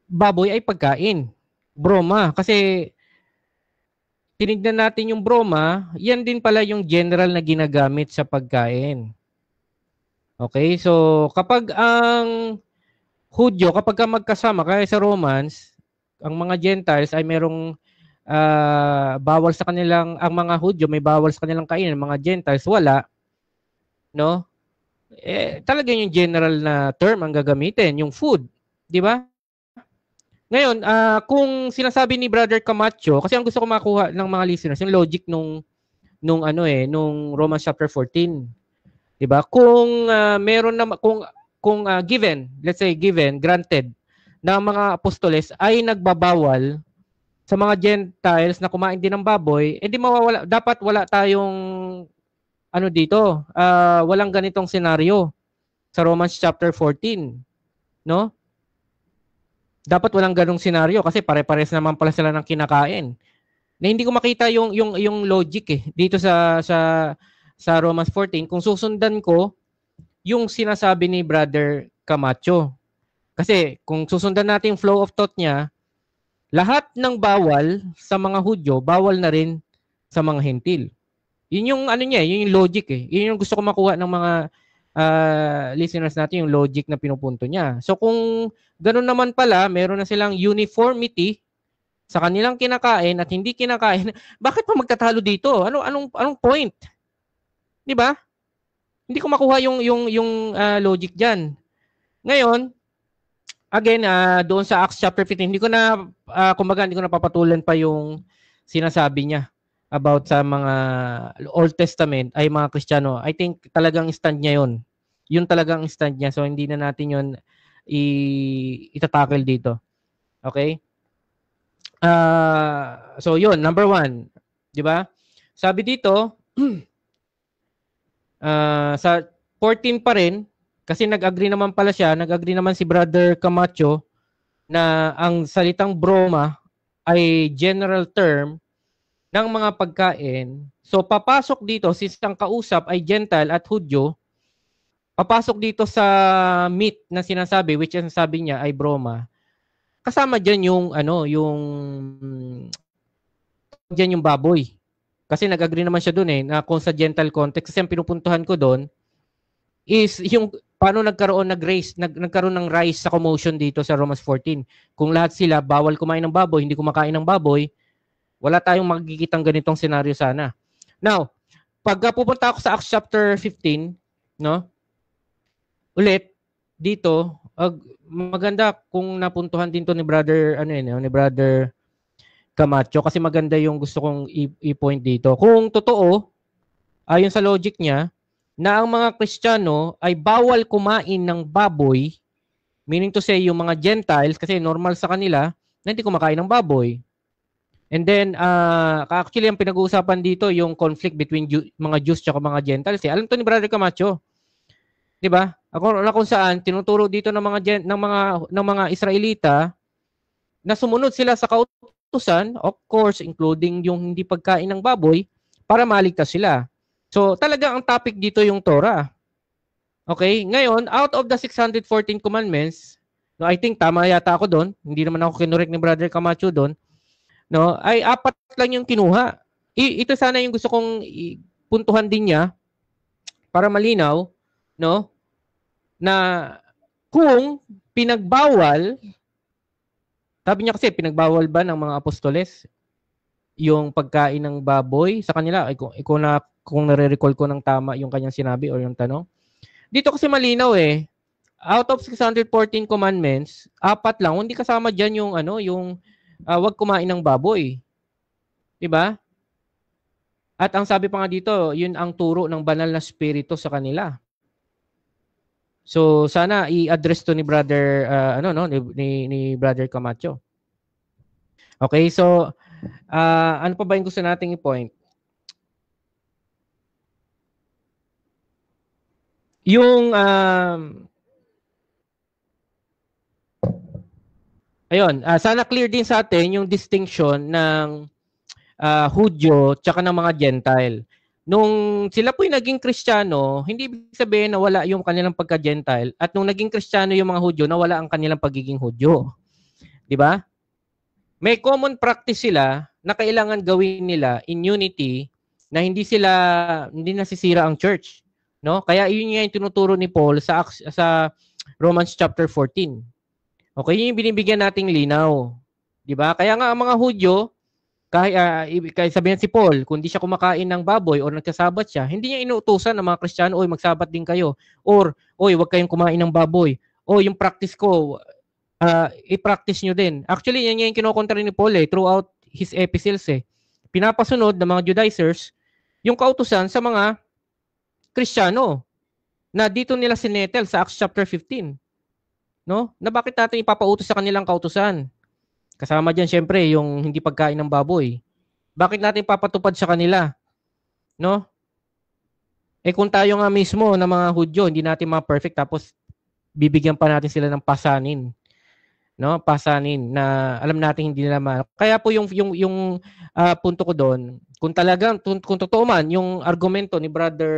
baboy ay pagkain. Broma. Kasi tinignan natin yung broma, yan din pala yung general na ginagamit sa pagkain. Okay? So, kapag ang Hudyo, kapag ka magkasama, kaya sa Romans, ang mga Gentiles ay merong bawal sa kanilang, ang mga Hudyo may bawal sa kanilang kainin, ang mga Gentiles wala, no? Talaga yung general na term ang gagamitin, yung food, di ba? Ngayon, kung sinasabi ni Brother Camacho, kasi ang gusto ko makuha ng mga listeners, yung logic nung Romans chapter 14, di ba? Kung meron na kung given, let's say granted, na mga apostoles ay nagbabawal sa mga Gentiles na kumain din ng baboy, di mawawala, dapat wala tayong dito, walang ganitong senaryo sa Romans chapter 14. no? Dapat walang ganong senaryo kasi pare-pares naman pala sila ng kinakain. Na hindi ko makita yung logic dito sa Romans 14 kung susundan ko yung sinasabi ni Brother Camacho. Kasi kung susundan natin yung flow of thought niya, lahat ng bawal sa mga Hudyo, bawal na rin sa mga Hentil. Yun yung ano niya, yun yung logic Yun yung gusto ko makuha ng mga listeners natin, yung logic na pinupunto niya. So kung ganun naman pala, meron na silang uniformity sa kanilang kinakain at hindi kinakain, bakit pa magtatalo dito? Anong point? 'Di ba? Hindi ko makuha yung logic diyan. Ngayon, again, doon sa Acts chapter 15, hindi ko na papatulan pa yung sinasabi niya about sa mga Old Testament ay mga Kristiyano. I think talagang stand niya 'yon. Yun talagang stand niya. So hindi na natin 'yon itatakil dito. Okay? So yun, number 1, 'di ba? Sabi dito sa 14 pa rin kasi nag-agree naman si Brother Camacho na ang salitang broma ay general term ng mga pagkain. So papasok dito since ang kausap ay Gentile at Hudyo, papasok dito sa meat na sinasabi, which ang sabi niya ay broma. Kasama diyan yung baboy. Kasi nag-agree naman siya doon na kung sa Gentile context, kasi ang pinupuntuhan ko doon is yung paano nagkaroon ng rise sa commotion dito sa Romans 14. Kung lahat sila bawal kumain ng baboy, hindi kumakain ng baboy, wala tayong makikitang ganitong senaryo sana. Now, pag pupunta ako sa Acts chapter 15, no? Ulit dito, maganda kung napuntuhan din to ni Brother ni Brother Camacho kasi maganda yung gusto kong i-point dito. Kung totoo, ayon sa logic niya, na ang mga Kristiyano ay bawal kumain ng baboy, meaning to say yung mga Gentiles, kasi normal sa kanila na hindi kumakain ng baboy. And then, actually, ang pinag-uusapan dito, yung conflict between mga Jews at mga Gentiles. Alam to ni Brother Camacho. 'Di ba? Kung saan tinuturo dito ng mga Israelita na sumunod sila sa kautusan, of course, including yung hindi pagkain ng baboy, para maligtas sila. So, talaga ang topic dito yung Torah. Okay? Ngayon, out of the 614 commandments, no, I think tama yata ako doon. Hindi naman ako kinurek ni Brother Camacho doon. No, ay 4 lang yung kinuha. Ito sana yung gusto kong puntuhan din niya para malinaw, no? Na kung pinagbawal, sabi niya kasi pinagbawal ba ng mga apostoles yung pagkain ng baboy sa kanila? Kung nare-recall ko ng tama yung kanyang sinabi or yung tanong. Dito kasi malinaw out of 614 commandments, 4 lang, hindi kasama diyan yung wag kumain ng baboy. 'Di ba? At ang sabi pa nga dito, yun ang turo ng banal na spirito sa kanila. So sana i-address to ni Brother ni Brother Camacho. Okay, so ano pa ba yung gusto nating i-point? Yung ayun, sana clear din sa atin yung distinction ng Hudyo tsaka ng mga Gentile. Nung sila po'y naging Kristiyano, hindi ibig sabihin na wala yung kanilang pagka-Gentile, at nung naging Kristiyano yung mga Hudyo, nawala ang kanilang pagiging Hudyo. 'Di ba? May common practice sila na kailangan gawin nila in unity na hindi nasisira ang church, no? Kaya yun nga yung tinuturo ni Paul sa Romans chapter 14. Okay, yun yung binibigyan nating linaw. 'Di ba? Kaya nga ang mga Hudyo, kahit sabihin si Paul, kung di siya kumakain ng baboy o nagsasabat siya, hindi niya inuutusan ng mga Kristiyano, oy magsabat din kayo, or oy wag kayong kumain ng baboy, o yung practice ko i-practice nyo din. Actually, yan yung kinokontra ni Paul throughout his epistles. Pinapasunod ng mga Judaizers yung kautusan sa mga Kristiyano na dito nila sinetel sa Acts chapter 15. No? Na bakit natin ipapautos sa kanilang kautusan? Kasama dyan syempre yung hindi pagkain ng baboy. Bakit natin papatupad sa kanila? No? Kung tayo nga mismo na mga Hudyo, hindi natin ma-perfect tapos bibigyan pa natin sila ng pasanin, no? Pasanin na alam natin hindi nila kaya po yung punto ko doon, kung talagang kung totoo man yung argumento ni Brother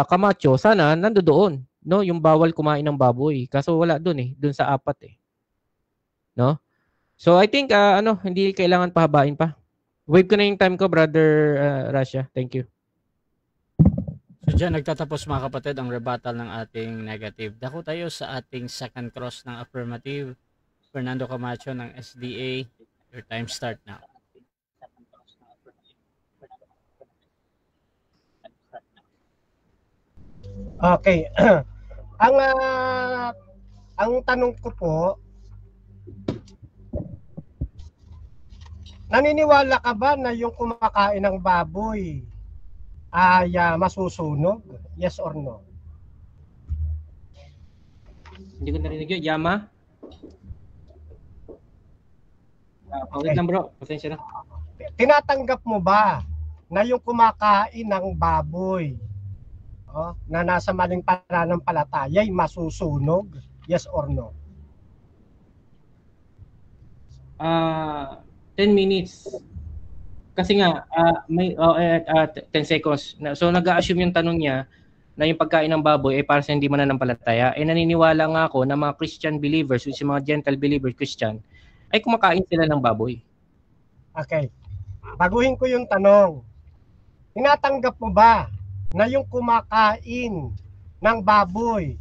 Camacho, sana nandoon, no? Yung bawal kumain ng baboy. Kaso wala doon doon sa 4 no? So I think hindi kailangan pahabain pa. Wave ko na yung time ko, Brother Rasha. Thank you. So dyan nagtatapos mga kapatid ang rebuttal ng ating negative. Dako tayo sa ating second cross ng affirmative. Fernando Camacho ng SDA. Your time start now. Okay. ang tanong ko po, naniniwala ka ba na yung kumakain ng baboy ay masusunog? Yes or no? Hindi ko narinig yun. Yama? Paulit Okay. lang bro. Pasensya na. Tinatanggap mo ba na yung kumakain ng baboy na nasa maling pananampalataya ay masusunog? Yes or no? 10 minutes. Kasi nga, may 10 seconds. So nag-a-assume yung tanong niya na yung pagkain ng baboy ay para sa hindi mananampalataya. Naniniwala nga ako na mga Christian believers, which yung mga Gentile believers Christian, ay kumakain sila ng baboy. Okay. Baguhin ko yung tanong. Tinatanggap mo ba na yung kumakain ng baboy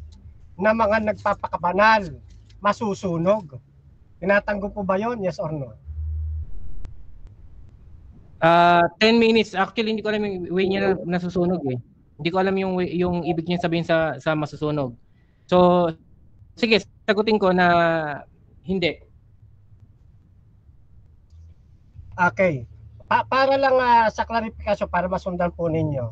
na mga nagpapakabanal masusunog? Tinatanggap mo ba yon? Yes or no? 10 minutes. Actually, hindi ko alam yung way niya na nasusunog eh. Hindi ko alam yung ibig niya sabihin sa masusunog. So, sige, sagutin ko na hindi. Okay. Para lang sa klarifikasyon, para masundan po ninyo.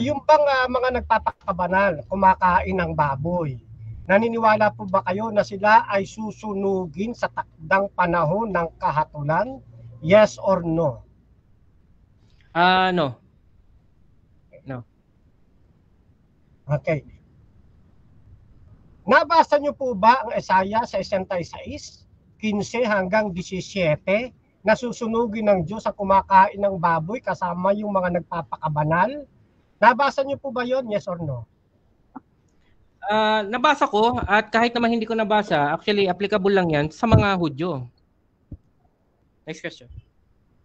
Yung bang mga nagpapakabanal, kumakain ng baboy, naniniwala po ba kayo na sila ay susunugin sa takdang panahon ng kahatulan? Yes or no? No. No. Okay. Nabasa niyo po ba ang Isaiah 66, 15 hanggang 17 na susunugin ng Diyos sa kumakain ng baboy kasama yung mga nagpapakabanal? Nabasa niyo po ba yon? Yes or no? Nabasa ko at kahit naman hindi ko nabasa, actually applicable lang yan sa mga Hudyo. Next question.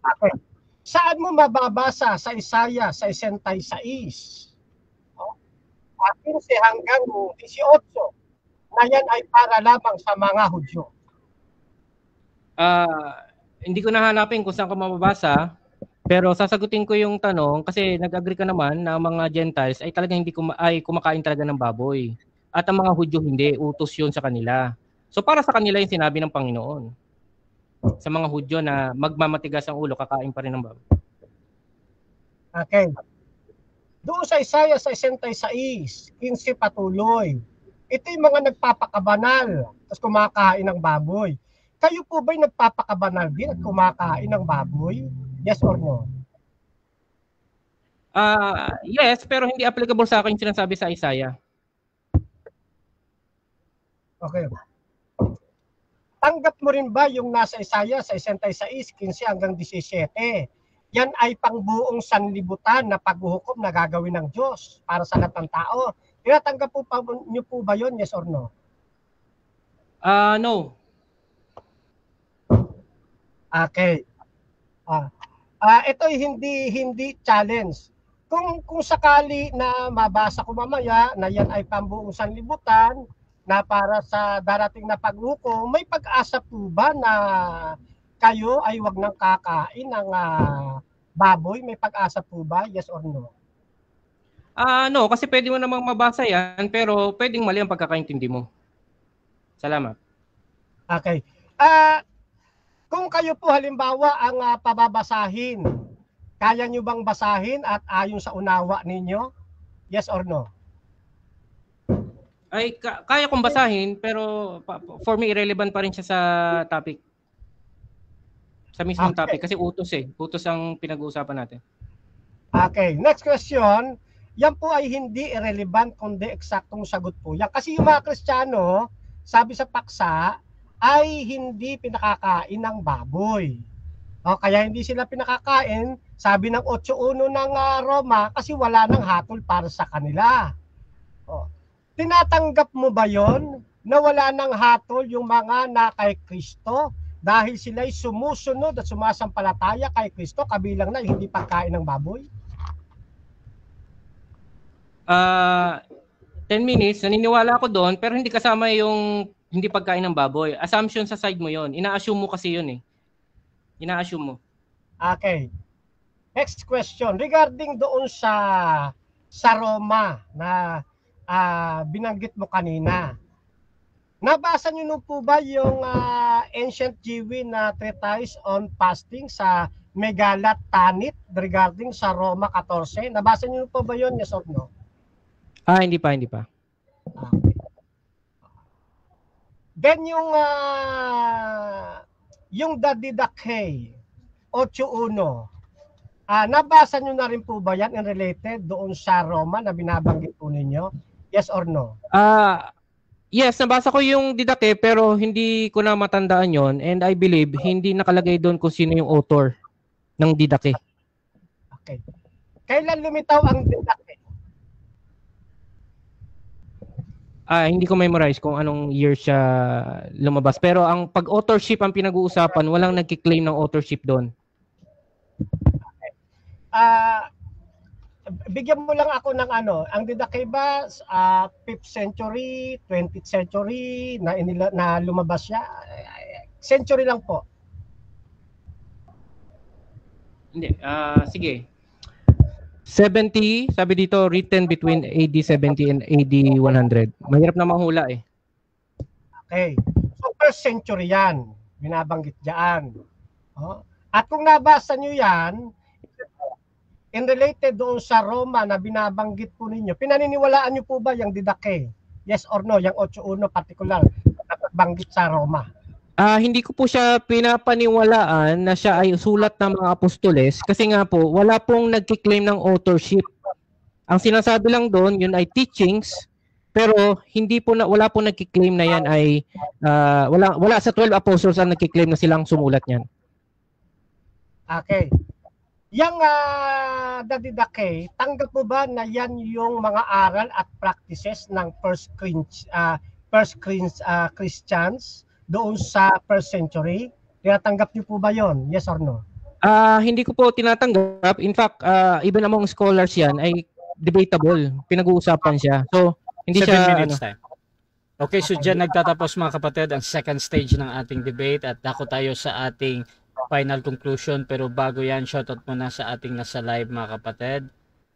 Okay. Saan mo mababasa sa Isaiah 66? 15 hanggang 18 na yan ay para lamang sa mga Hudyo. Hindi ko nahanapin kung saan ko mababasa, pero sasagutin ko yung tanong kasi nag-agree ka naman na ang mga Gentiles ay talagang hindi ay kumakain talaga ng baboy. At ang mga Hudyo hindi, utos yun sa kanila. So para sa kanila yung sinabi ng Panginoon. Sa mga Hudyo na magmamatigas ang ulo, kakain pa rin ng baboy. Okay. Doon sa Isaiah 66, 15 patuloy. Ito yung mga nagpapakabanal, tapos kumakain ng baboy. Kayo po ba'y nagpapakabanal din at kumakain ng baboy? Yes or no? Yes, pero hindi applicable sa akin yung sinasabi sa Isaiah. Okay. Tanggap mo rin ba yung nasa Isaiah 66, 15 hanggang 17? Yan ay pangbuong sanlibutan na paghuhukom na gagawin ng Diyos para sa lahat ng tao. Tinatanggap po niyo po ba yun? Yes or no? No. Okay. Ito ay hindi challenge. Kung sakali na mabasa ko mamaya na yan ay pambuong sanlibutan na para sa darating na paghukom, may pag-asa po ba na kayo ay wag nang kakain ng baboy? May pag-asa po ba? Yes or no? No, kasi pwede mo namang mabasa yan, pero pwedeng mali ang pagkakaintindi mo. Salamat. Okay. Kung kayo po halimbawa ang pababasahin, kaya nyo bang basahin at ayon sa unawa ninyo? Yes or no? Ay, kaya kong basahin, pero for me, irrelevant pa rin siya sa topic. Sa mismong topic. Kasi utos Utos ang pinag-uusapan natin. Okay. Next question. yan po ay hindi irrelevant kundi eksaktong sagot po yan. Kasi yung mga Kristiyano, sabi sa paksa, ay hindi pinakakain ng baboy. O, kaya hindi sila pinakakain, sabi ng 8.1 ng Roma, kasi wala nang hatol para sa kanila. O, tinatanggap mo ba yon na wala nang hatol yung mga na kay Kristo dahil sila'y sumusunod at sumasampalataya kay Kristo, kabilang na hindi pagkain ng baboy? 10 minutes, naniniwala ako doon, pero hindi kasama yung hindi pagkain ng baboy. Assumption sa side mo yon. Ina-assume mo kasi yun eh. Ina-assume mo. Okay. Next question. Regarding doon sa Roma na binanggit mo kanina. Nabasa niyo no po ba yung ancient GW na treatise on fasting sa Megalat Tanit regarding sa Roma 14? Nabasa niyo po ba yun? Yes or no? Hindi pa. Okay. Then yung Dadidakhe 8.1, nabasa nyo na rin po ba yan in related doon sa Roma na binabanggit po ninyo? Yes or no? Yes, nabasa ko yung Didakhe pero hindi ko na matandaan yon, and I believe hindi nakalagay doon kung sino yung author ng Didakhe. Okay. Kailan lumitaw ang Didakhe? Hindi ko memorize kung anong year siya lumabas. Pero ang pag-authorship ang pinag-uusapan, walang nagki-claim ng authorship doon. Bigyan mo lang ako ng ang Didakhe ba 5th century, 20th century na lumabas siya? Century lang po. Hindi, sige. 70, sabi dito, written between AD 70 and AD 100. Mahirap na mahula eh. Okay. So, first century yan. Binabanggit dyan. At kung nabasa nyo yan, in related doon sa Roma na binabanggit po ninyo, pinaniniwalaan nyo po ba yung Didakhe? Yes or no? Yung 8.1 particular na banggit sa Roma. Hindi ko po siya pinapaniwalaan na siya ay sulat ng mga apostoles kasi nga po wala pong nagki-claim ng authorship. Ang sinasabi lang doon yun ay teachings, pero hindi po wala pong nagki-claim na yan ay wala sa 12 apostles ang nagki-claim na silang sumulat niyan. Okay. Yang Dadidakhe, tanggap mo ba na yan yung mga aral at practices ng first Christians doon sa first century? Tinatanggap niyo po ba yon? Yes or no? Hindi ko po tinatanggap. In fact, even among scholars yan ay debatable. Pinag-uusapan siya. So, hindi 7 siya minutes time. Okay, so dyan nagtatapos mga kapatid ang second stage ng ating debate at dako tayo sa ating final conclusion. Pero bago yan, shoutout muna sa ating nasa live mga kapatid.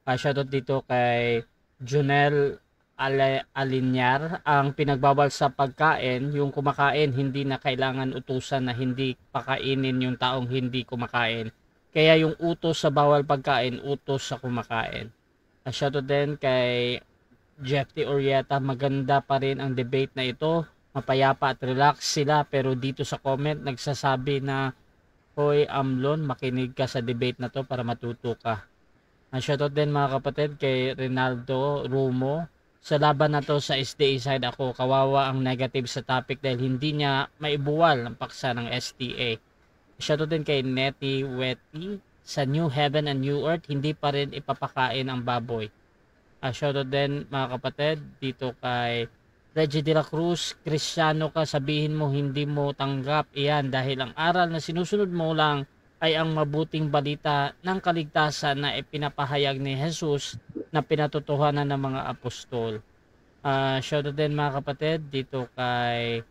Shoutout dito kay Junel Alinyar. Ang pinagbawal sa pagkain, yung kumakain, hindi na kailangan utusan na hindi pakainin yung taong hindi kumakain. Kaya yung utos sa bawal pagkain, utos sa kumakain. Shoutout din kay Jeff T. Orieta. Maganda pa rin ang debate na ito. Mapayapa at relax sila, pero dito sa comment nagsasabi na, hoy Amlon, makinig ka sa debate na to para matuto ka. Shoutout din mga kapatid kay Rinaldo Rumo. Sa laban na to sa SDA side ako, kawawa ang negative sa topic dahil hindi niya maibuwal ang paksa ng STA. Shoutout din kay Nettie Wetty. Sa New Heaven and New Earth, hindi pa rin ipapakain ang baboy. Shoutout din mga kapatid dito kay Reggie de la Cruz. Kristyano ka, sabihin mo hindi mo tanggap iyan dahil ang aral na sinusunod mo lang ay ang mabuting balita ng kaligtasan na ipinapahayag ni Jesus na pinatotohanan ng mga apostol. Shoutout din mga kapatid dito kay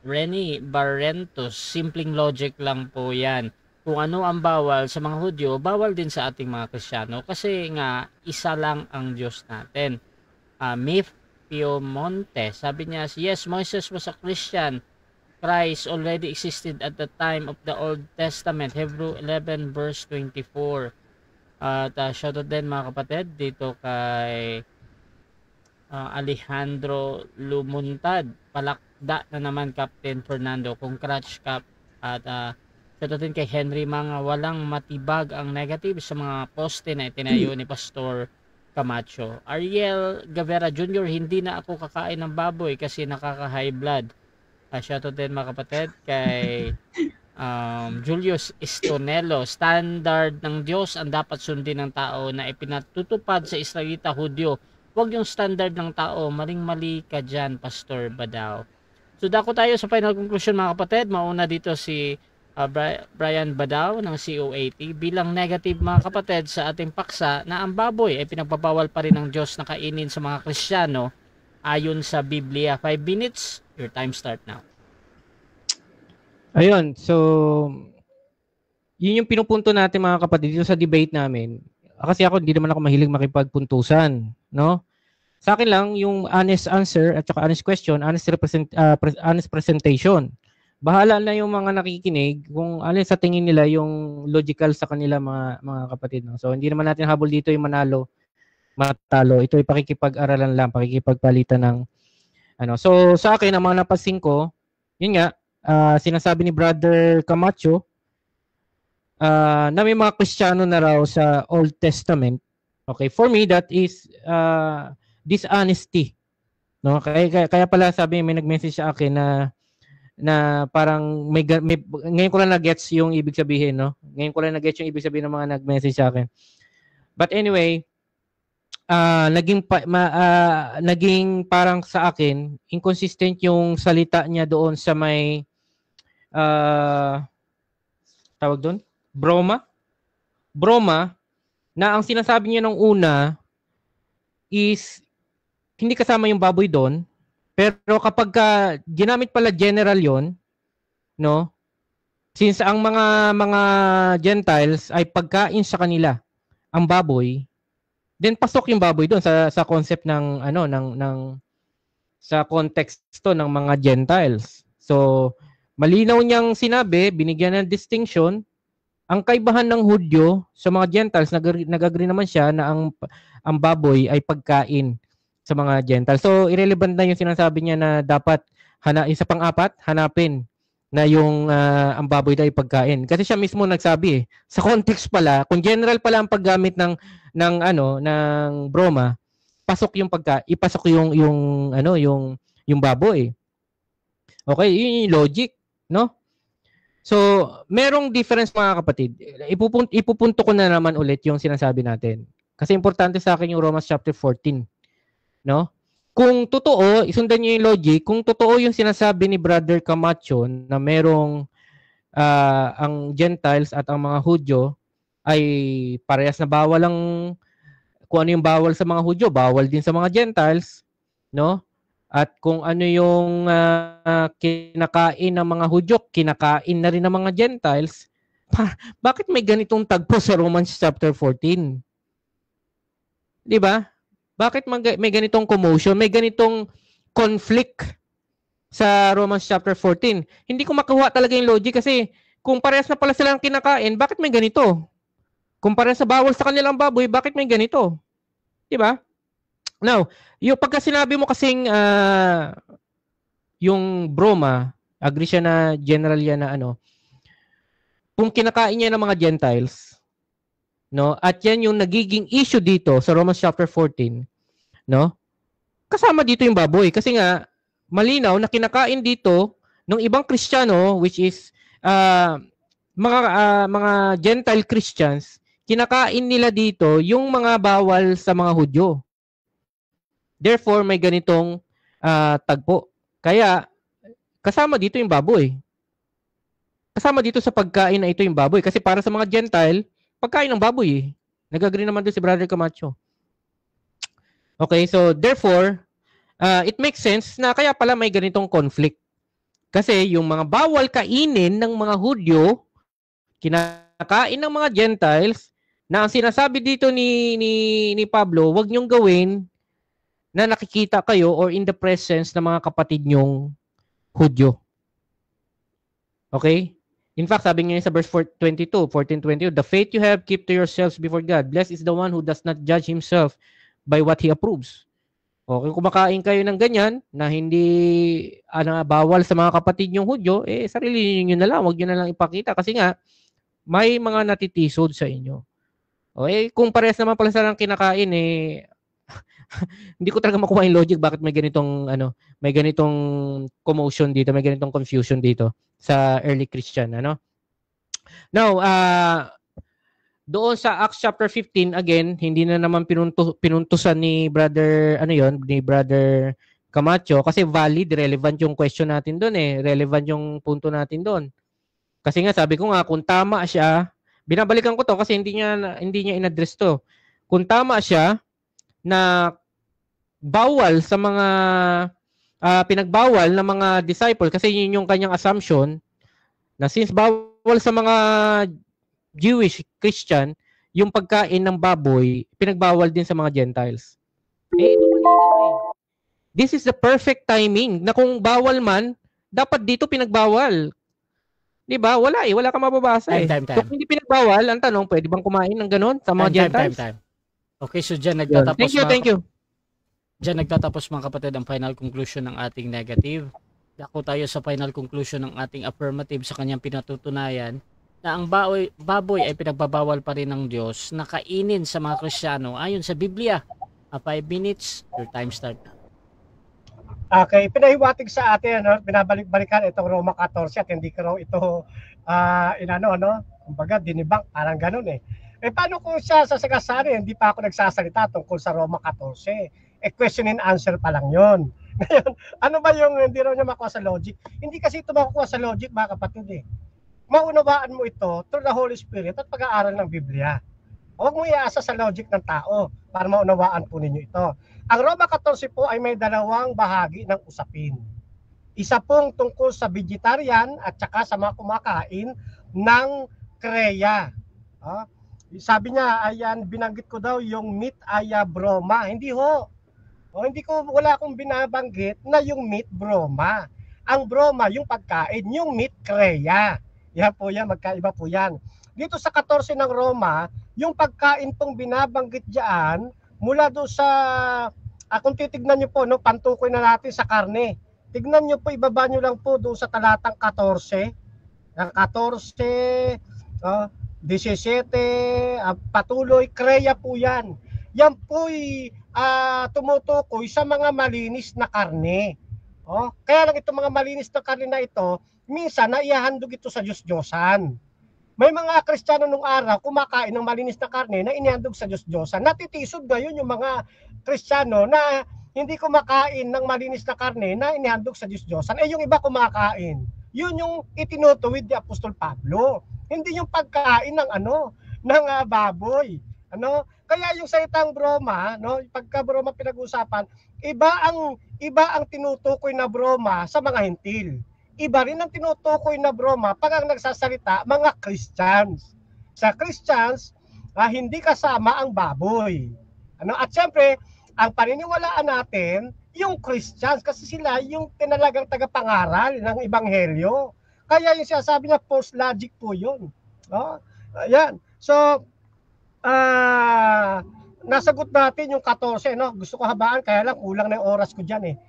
Renny Barrentos. Simpleng logic lang po yan. Kung ano ang bawal sa mga Hudyo, bawal din sa ating mga Kristiyano kasi nga isa lang ang Diyos natin. Mif Piemonte, sabi niya, yes, Moses was a Christian. Christ already existed at the time of the Old Testament. Hebrew 11 verse 24. At shoutout din mga kapatid dito kay Alejandro Lumuntad. Palakda na naman Captain Fernando. Congrats Cap. At Shoutout din kay Henry mga walang matibag ang negative sa mga poste na itinayo ni Pastor Camacho. Ariel Gavera Jr., hindi na ako kakain ng baboy kasi nakaka-high blood. Shoutout din mga kapatid kay Julius Estonelo. Standard ng Diyos ang dapat sundin ng tao na ipinatutupad sa Israelita Hudyo. Huwag yung standard ng tao. Maling-mali ka dyan, Pastor Badao. So dako tayo sa final conclusion mga kapatid. Mauna dito si Brian Badao ng COAT bilang negative mga kapatid sa ating paksa na ang baboy ay pinagpapawal pa rin ng Diyos na kainin sa mga Kristiyano ayon sa Biblia. 5 minutes, your time start now. Ayun, so yun yung pinupunto natin mga kapatid dito sa debate namin. Kasi ako hindi naman ako mahilig makipagpuntusan, no? Sa akin lang yung honest answer at saka honest question, honest presentation. Bahala na yung mga nakikinig kung alin sa tingin nila yung logical sa kanila mga kapatid. No? So hindi naman natin habol dito yung manalo, matalo. Ito ay pakikipag-aralan lang, pakikipagpalitan ng ano. So sa akin, ang mga napansin ko, yun nga, sinasabi ni Brother Camacho na may mga Kristiyano na raw sa Old Testament. Okay, for me that is dishonesty. No, kaya pala sabi may nag-message sa akin na parang may ngayon ko lang na-gets yung ibig sabihin, no? Ngayon ko lang na-gets yung ibig sabihin ng mga nag-message sa akin. But anyway, naging parang sa akin inconsistent yung salita niya doon sa may tawag doon? Broma na ang sinasabi niya nung una is hindi kasama yung baboy doon. Pero kapag ginamit pala general yon, no? Since ang mga Gentiles ay pagkain sa kanila ang baboy, then pasok yung baboy doon sa concept ng sa konteksto ng mga Gentiles. So malinaw niyang sinabi, binigyan ng distinction ang kaibahan ng Hudyo sa mga Gentiles. Nag-agree naman siya na ang baboy ay pagkain sa mga Gentiles. So, irrelevant na yung sinasabi niya na dapat isa pang-apat, hanapin na yung ang baboy na ipagkain. Kasi siya mismo nagsabi sa context pala, kung general pala ang paggamit ng broma, ipasok yung baboy. Okay, yun yung logic, no? So, merong difference mga kapatid. Ipupunto ko na naman ulit yung sinasabi natin. Kasi importante sa akin yung Romans chapter 14. No? Kung totoo, isundan niyo yung logic, kung totoo yung sinasabi ni Brother Camacho na merong ang Gentiles at ang mga Hudyo ay parehas na bawal ang kung ano yung bawal sa mga Hudyo, bawal din sa mga Gentiles, no? At kung ano yung kinakain ng mga Hudyo, kinakain na rin ng mga Gentiles, bakit may ganitong tagpo sa Romans chapter 14? 'Di ba? Bakit may ganitong commotion, may ganitong conflict sa Romans chapter 14? Hindi ko makuha talaga yung logic kasi kung parehas na pala silang kinakain, bakit may ganito? Kung parehas sa bawal sa kanilang baboy, bakit may ganito? 'Di ba? Now, yung pagka sinabi mo kasing yung broma, agree siya na general yan na kung kinakain niya ng mga Gentiles, no? At yan yung nagiging issue dito sa Romans chapter 14, no? Kasama dito yung baboy kasi nga malinaw na kinakain dito ng ibang Kristiyano, which is mga Gentile Christians, kinakain nila dito yung mga bawal sa mga Hudyo. Therefore, may ganitong tagpo. Kaya kasama dito yung baboy. Kasama dito sa pagkain na ito yung baboy kasi para sa mga Gentile, pagkain ng baboy. Nag-agree naman doon si Brother Camacho. Okay, so therefore, it makes sense na kaya pala may ganitong conflict. Kasi yung mga bawal kainin ng mga Hudyo, kinakain ng mga Gentiles, na ang sinasabi dito ni Pablo, wag niyong gawin na nakikita kayo or in the presence ng mga kapatid nyong Hudyo. Okay? In fact, sabi niya sa verse 14:22, the faith you have, keep to yourselves before God. Blessed is the one who does not judge himself by what he approves. Okay, kung kumakain kayo ng ganyan na hindi bawal sa mga kapatid yung Hudyo, sarili niyo na lang, wag niyo na lang ipakita kasi nga may mga natitisod sa inyo. Okay, kung parehas naman pala silang kinakain hindi ko talaga makuha yung logic bakit may ganitong commotion dito, may ganitong confusion dito sa early Christian, ano? Now, doon sa Acts chapter 15 again, hindi na naman pinuntusan ni brother ni brother Camacho kasi valid, relevant yung question natin doon relevant yung punto natin doon. Kasi nga sabi ko nga kung tama siya, binabalikan ko to kasi hindi niya inaddress to. Kung tama siya na bawal sa mga pinagbawal ng mga disciple kasi yun yung kanyang assumption na since bawal sa mga Jewish, Christian, yung pagkain ng baboy, pinagbawal din sa mga Gentiles. Ito malinaw This is the perfect timing na kung bawal man, dapat dito pinagbawal. Di ba? Wala wala kang mababasa Time. Kung hindi pinagbawal, ang tanong, pwede bang kumain ng ganun sa mga Gentiles? Time. Okay, so dyan nagtatapos. Thank you. Dyan nagtatapos mga kapatid ang final conclusion ng ating negative. Dako tayo sa final conclusion ng ating affirmative sa kanyang pinatutunayan na ang baboy ay pinagbabawal pa rin ng Diyos na kainin sa mga Kristiyano ayon sa Biblia. 5 minutes, your time start. Okay, pinahiwatig sa atin, binabalik-balikan itong Roma 14 at hindi ko raw ito kumbaga dinibang, parang ganun paano kung siya sasagasari, hindi pa ako nagsasalita tungkol sa Roma 14? Question and answer pa lang yon. Ngayon, ano ba yung hindi raw niya makuha sa logic? Hindi kasi ito makukuha sa logic, mga kapatid Maunawaan mo ito through the Holy Spirit at pag-aaral ng Biblia. Huwag mo iasa sa logic ng tao para maunawaan po ninyo ito. Ang Roma 14 po ay may dalawang bahagi ng usapin. Isa pong tungkol sa vegetarian at saka sa mga kumakain ng kreya. Sabi niya, ayan, binanggit ko daw yung meat aya broma. Hindi ho. Wala akong binabanggit na yung meat broma. Ang broma, yung pagkain, yung meat kreya. Yan po yan, magkaiba po yan. Dito sa 14 ng Roma, yung pagkain pong binabanggit diyan mula doon sa, kung titignan nyo po, pantukoy na natin sa karne. Tignan nyo po, ibaba nyo lang po doon sa talatang 14. 14, 17, patuloy, kreya po yan. Yan po'y tumutukoy sa mga malinis na karne. Kaya lang itong mga malinis na karne na ito, minsan naihahandog ito sa Diyos-Diyosan. May mga Kristiyano nung araw kumakain ng malinis na karne na inihandog sa Diyos-Diyosan. Natitisod ngayon yung mga Kristiyano na hindi kumakain ng malinis na karne na inihandog sa Diyos-Diyosan. Yung iba kumakain. Yun yung itinutuwid ni Apostol Pablo. Hindi yung pagkain ng ng baboy. Kaya yung salitang broma, pagka broma pinag-usapan, iba ang tinutukoy na broma sa mga Hentil. Iba rin ang tinutukoy na broma pag ang nagsasalita mga Christians. Sa Christians, hindi kasama ang baboy. At syempre, ang paniniwalaan natin, yung Christians, kasi sila yung tinalagang tagapangaral ng Ebanghelyo. Kaya yung sinasabi na false logic po yun. Ayan. So, nasagot natin yung 14. Gusto ko habaan, kaya lang kulang na yung oras ko dyan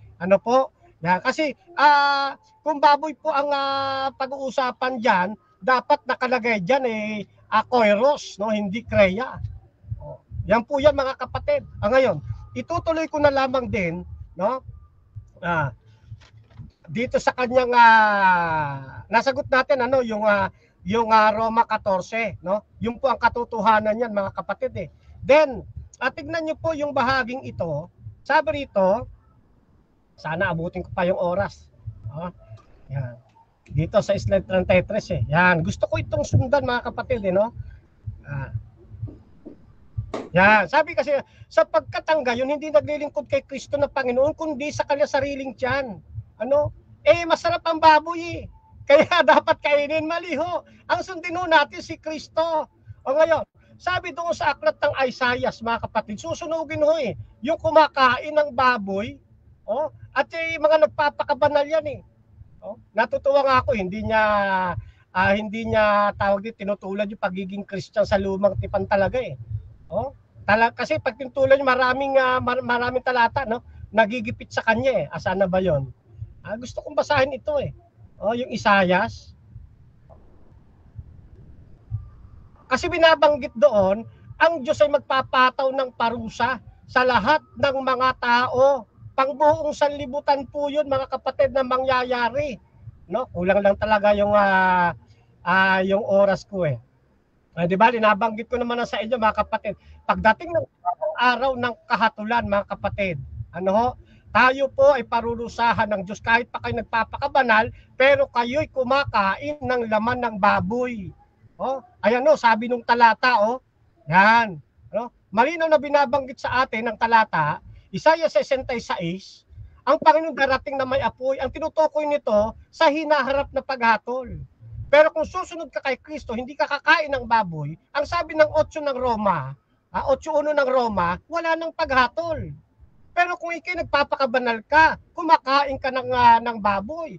Yan. Kasi, kung baboy po ang pag-uusapan dyan, dapat nakalagay dyan koiros, hindi kreya. Yan po yan mga kapatid. Ngayon, itutuloy ko na lamang din, dito sa kanyang nasagot natin yung Roma 14, Yung po ang katotohanan niyan mga kapatid Then, tignan niyo po yung bahaging ito. Sabi rito, sana abutin ko pa yung oras. Yan. Dito sa slide 33 Yan, gusto ko itong sundan mga kapatid Yan, sabi kasi sa pagkatangga yun hindi naglilingkod kay Kristo na Panginoon kundi sa kanya sariling tiyan. Masarap ang baboy Kaya dapat kainin, maliho. Ang sundin natin si Kristo. Ngayon, sabi doon sa aklat ng Isaiah, mga kapatid, susunugin yung kumakain ng baboy, at yung mga nagpapakabanal yan Natutuwa nga ako, hindi niya tawag din, tinutulad yung pagiging Christian sa lumang tipan talaga kasi pag tinutulan yung maraming talata, nagigipit sa kanya eh. Asan na ba yon? Gusto kong basahin ito eh. Yung Isayas. Kasi binabanggit doon, ang Diyos ay magpapataw ng parusa sa lahat ng mga tao. Pangbuong sanlibutan po yun, mga kapatid, na mangyayari. No? Kulang lang talaga yung oras ko eh. Di ba? Linabanggit ko naman na sa inyo, mga kapatid. Pagdating ng araw ng kahatulan, mga kapatid, tayo po ay parurusahan ng Diyos kahit pa kayo nagpapakabanal, pero kayo'y kumakain ng laman ng baboy. Ayan sabi nung talata, yan. Malinaw na binabanggit sa atin ng talata, Isaiah 66, ang Panginoon darating na may apoy, ang tinutukoy nito sa hinaharap na paghatol. Pero kung susunod ka kay Kristo, hindi ka kakain ng baboy, ang sabi ng 8 ng Roma, 8:1 ng Roma, wala nang paghatol. Pero kung ikay nagpapakabanal ka, kumakain ka ng baboy,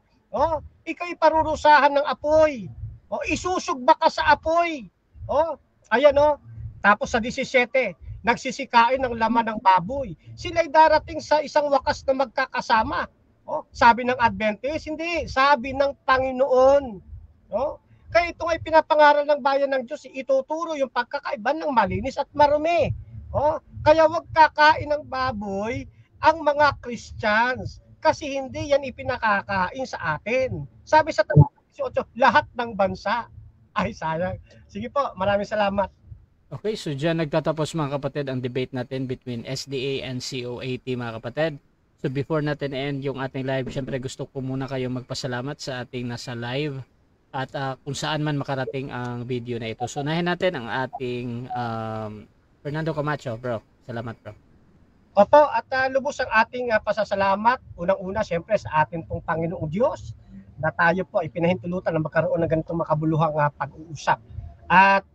ikay parurusahan ng apoy. Isusugba ka sa apoy. Ayan Tapos sa 17, nagsisikain ng laman ng baboy. Sila'y darating sa isang wakas na magkakasama. Sabi ng Adventist, hindi. Sabi ng Panginoon. Kaya ito ay pinapangaral ng bayan ng Diyos. Ituturo yung pagkakaiba ng malinis at marumi. Kaya wag kakain ng baboy ang mga Christians. Kasi hindi yan ipinakakain sa atin. Sabi sa talata 18, lahat ng bansa. Ay, sayang. Sige po, maraming salamat. Okay, so dyan nagtatapos mga kapatid ang debate natin between SDA and COAT mga kapatid. So before natin end yung ating live, syempre gusto ko muna kayo magpasalamat sa ating nasa live at kung saan man makarating ang video na ito. So unahin natin ang ating Fernando Camacho, bro. Salamat, bro. Opo, at lubos ang ating pasasalamat. Unang-una, syempre sa ating pong Panginoong Diyos na tayo po ay pinahintulutan na magkaroon ng ganitong makabuluhang pag-uusap. At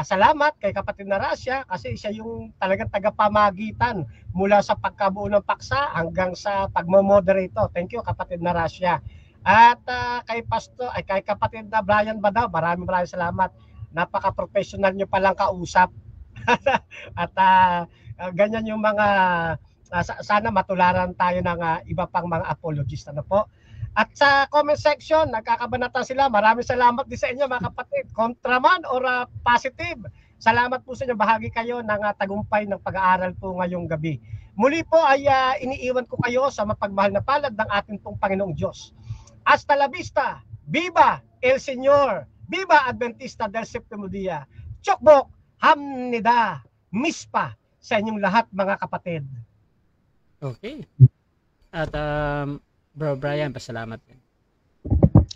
salamat kay kapatid na Rasya kasi siya yung talagang tagapamagitan mula sa pagkabuo ng paksa hanggang sa pagmo-moderator. Thank you kapatid na Rasya. At kay kapatid na Brian Badaw, maraming salamat. Napaka-professional niyo palang kausap. At ganyan yung mga sana matularan tayo ng iba pang mga apologist po. At sa comment section, nagkakabanatan sila. Maraming salamat din sa inyo mga kapatid. Kontra man or positive. Salamat po sa inyo. Bahagi kayo ng tagumpay ng pag-aaral po ngayong gabi. Muli po ay iniiwan ko kayo sa mapagmahal na palad ng ating pong Panginoong Diyos. Hasta la vista. Viva El Señor. Viva Adventista del Séptimo Día. Chokbok, hamnida, mispa sa inyong lahat mga kapatid. Okay. At Bro Brian, pasalamat din.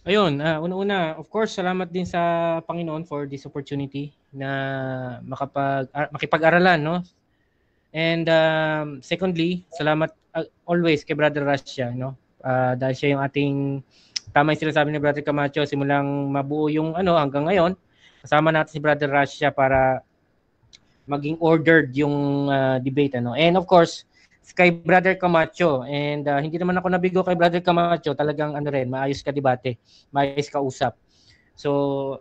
Ayun, una-una, of course, salamat din sa Panginoon for this opportunity na makipag-aralan, no? And secondly, salamat always kay Brother Rasya, no? Dahil siya yung ating tama yung sinasabi ni Brother Camacho, simulang mabuo yung hanggang ngayon, kasama natin si Brother Rasya para maging ordered yung debate, And of course, kay Brother Camacho, and hindi naman ako nabigo kay Brother Camacho, talagang maayos ka debate, maayos ka usap. So,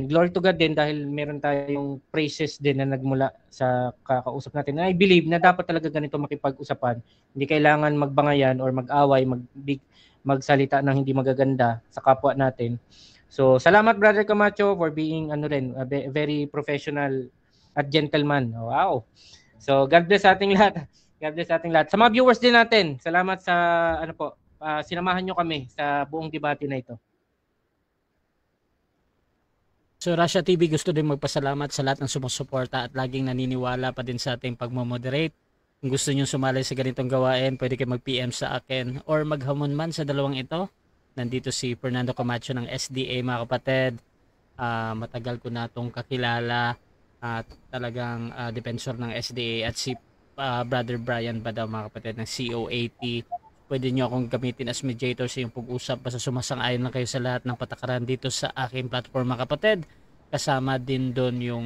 glory to God din dahil meron tayong praises din na nagmula sa kakausap natin. And I believe na dapat talaga ganito makipag-usapan. Hindi kailangan magbangayan or mag-away, magsalita ng hindi magaganda sa kapwa natin. So, salamat Brother Camacho for being very professional at gentleman. Wow. So, God bless ating lahat. God bless ating lahat. Sa mga viewers din natin, salamat sa sinamahan nyo kami sa buong debate na ito. So Rasya TV gusto din magpasalamat sa lahat ng sumusuporta at laging naniniwala pa din sa ating pagmo-moderate. Kung gusto nyo sumali sa ganitong gawain, pwede kayo mag-PM sa akin or maghamon man sa dalawang ito. Nandito si Fernando Camacho ng SDA mga kapatid. Matagal ko na itong kakilala at talagang defensor ng SDA at si Brother Brian Badaw mga kapatid ng COAT. Pwede nyo akong gamitin as mediator sa yung pag-usap basta sumasang-ayon lang kayo sa lahat ng patakaran dito sa aking platform mga kapatid. Kasama din doon yung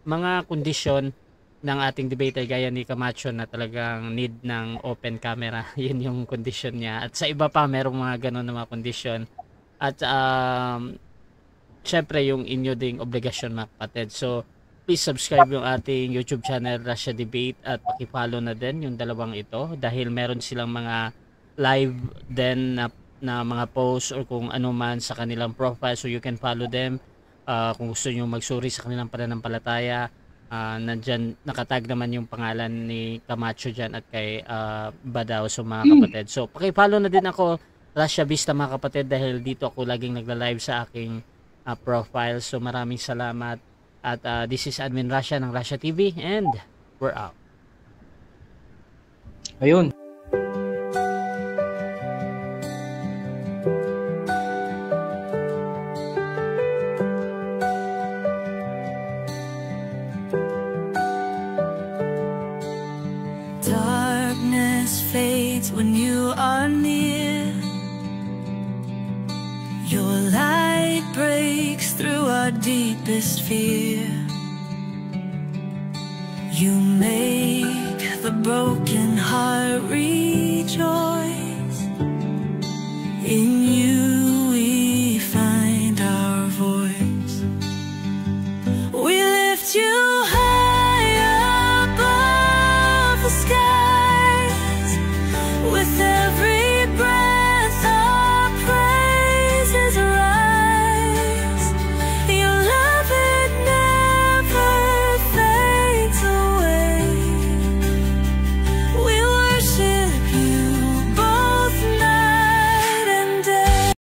mga kondisyon ng ating debate gaya ni Camacho na talagang need ng open camera. Yun yung kondisyon niya. At sa iba pa merong mga ganun na mga kondisyon. At syempre yung inyo ding obligasyon mga kapatid. So please subscribe yung ating YouTube channel Russia Debate at paki-follow na din yung dalawang ito dahil meron silang mga live din na mga posts or kung ano man sa kanilang profile, so you can follow them. Kung gusto nyo magsuri sa kanilang pananampalataya, nandyan nakatag naman yung pangalan ni Camacho dyan at kay Badao, so mga kapatid. So paki-follow na din ako, Russia Vista mga kapatid, dahil dito ako laging nagla-live sa aking profile. So maraming salamat at this is Admin Russia ng Russia TV and we're out. Ayun. Darkness fades when you are near. Your light breaks through our deepest fear. You make the broken heart real.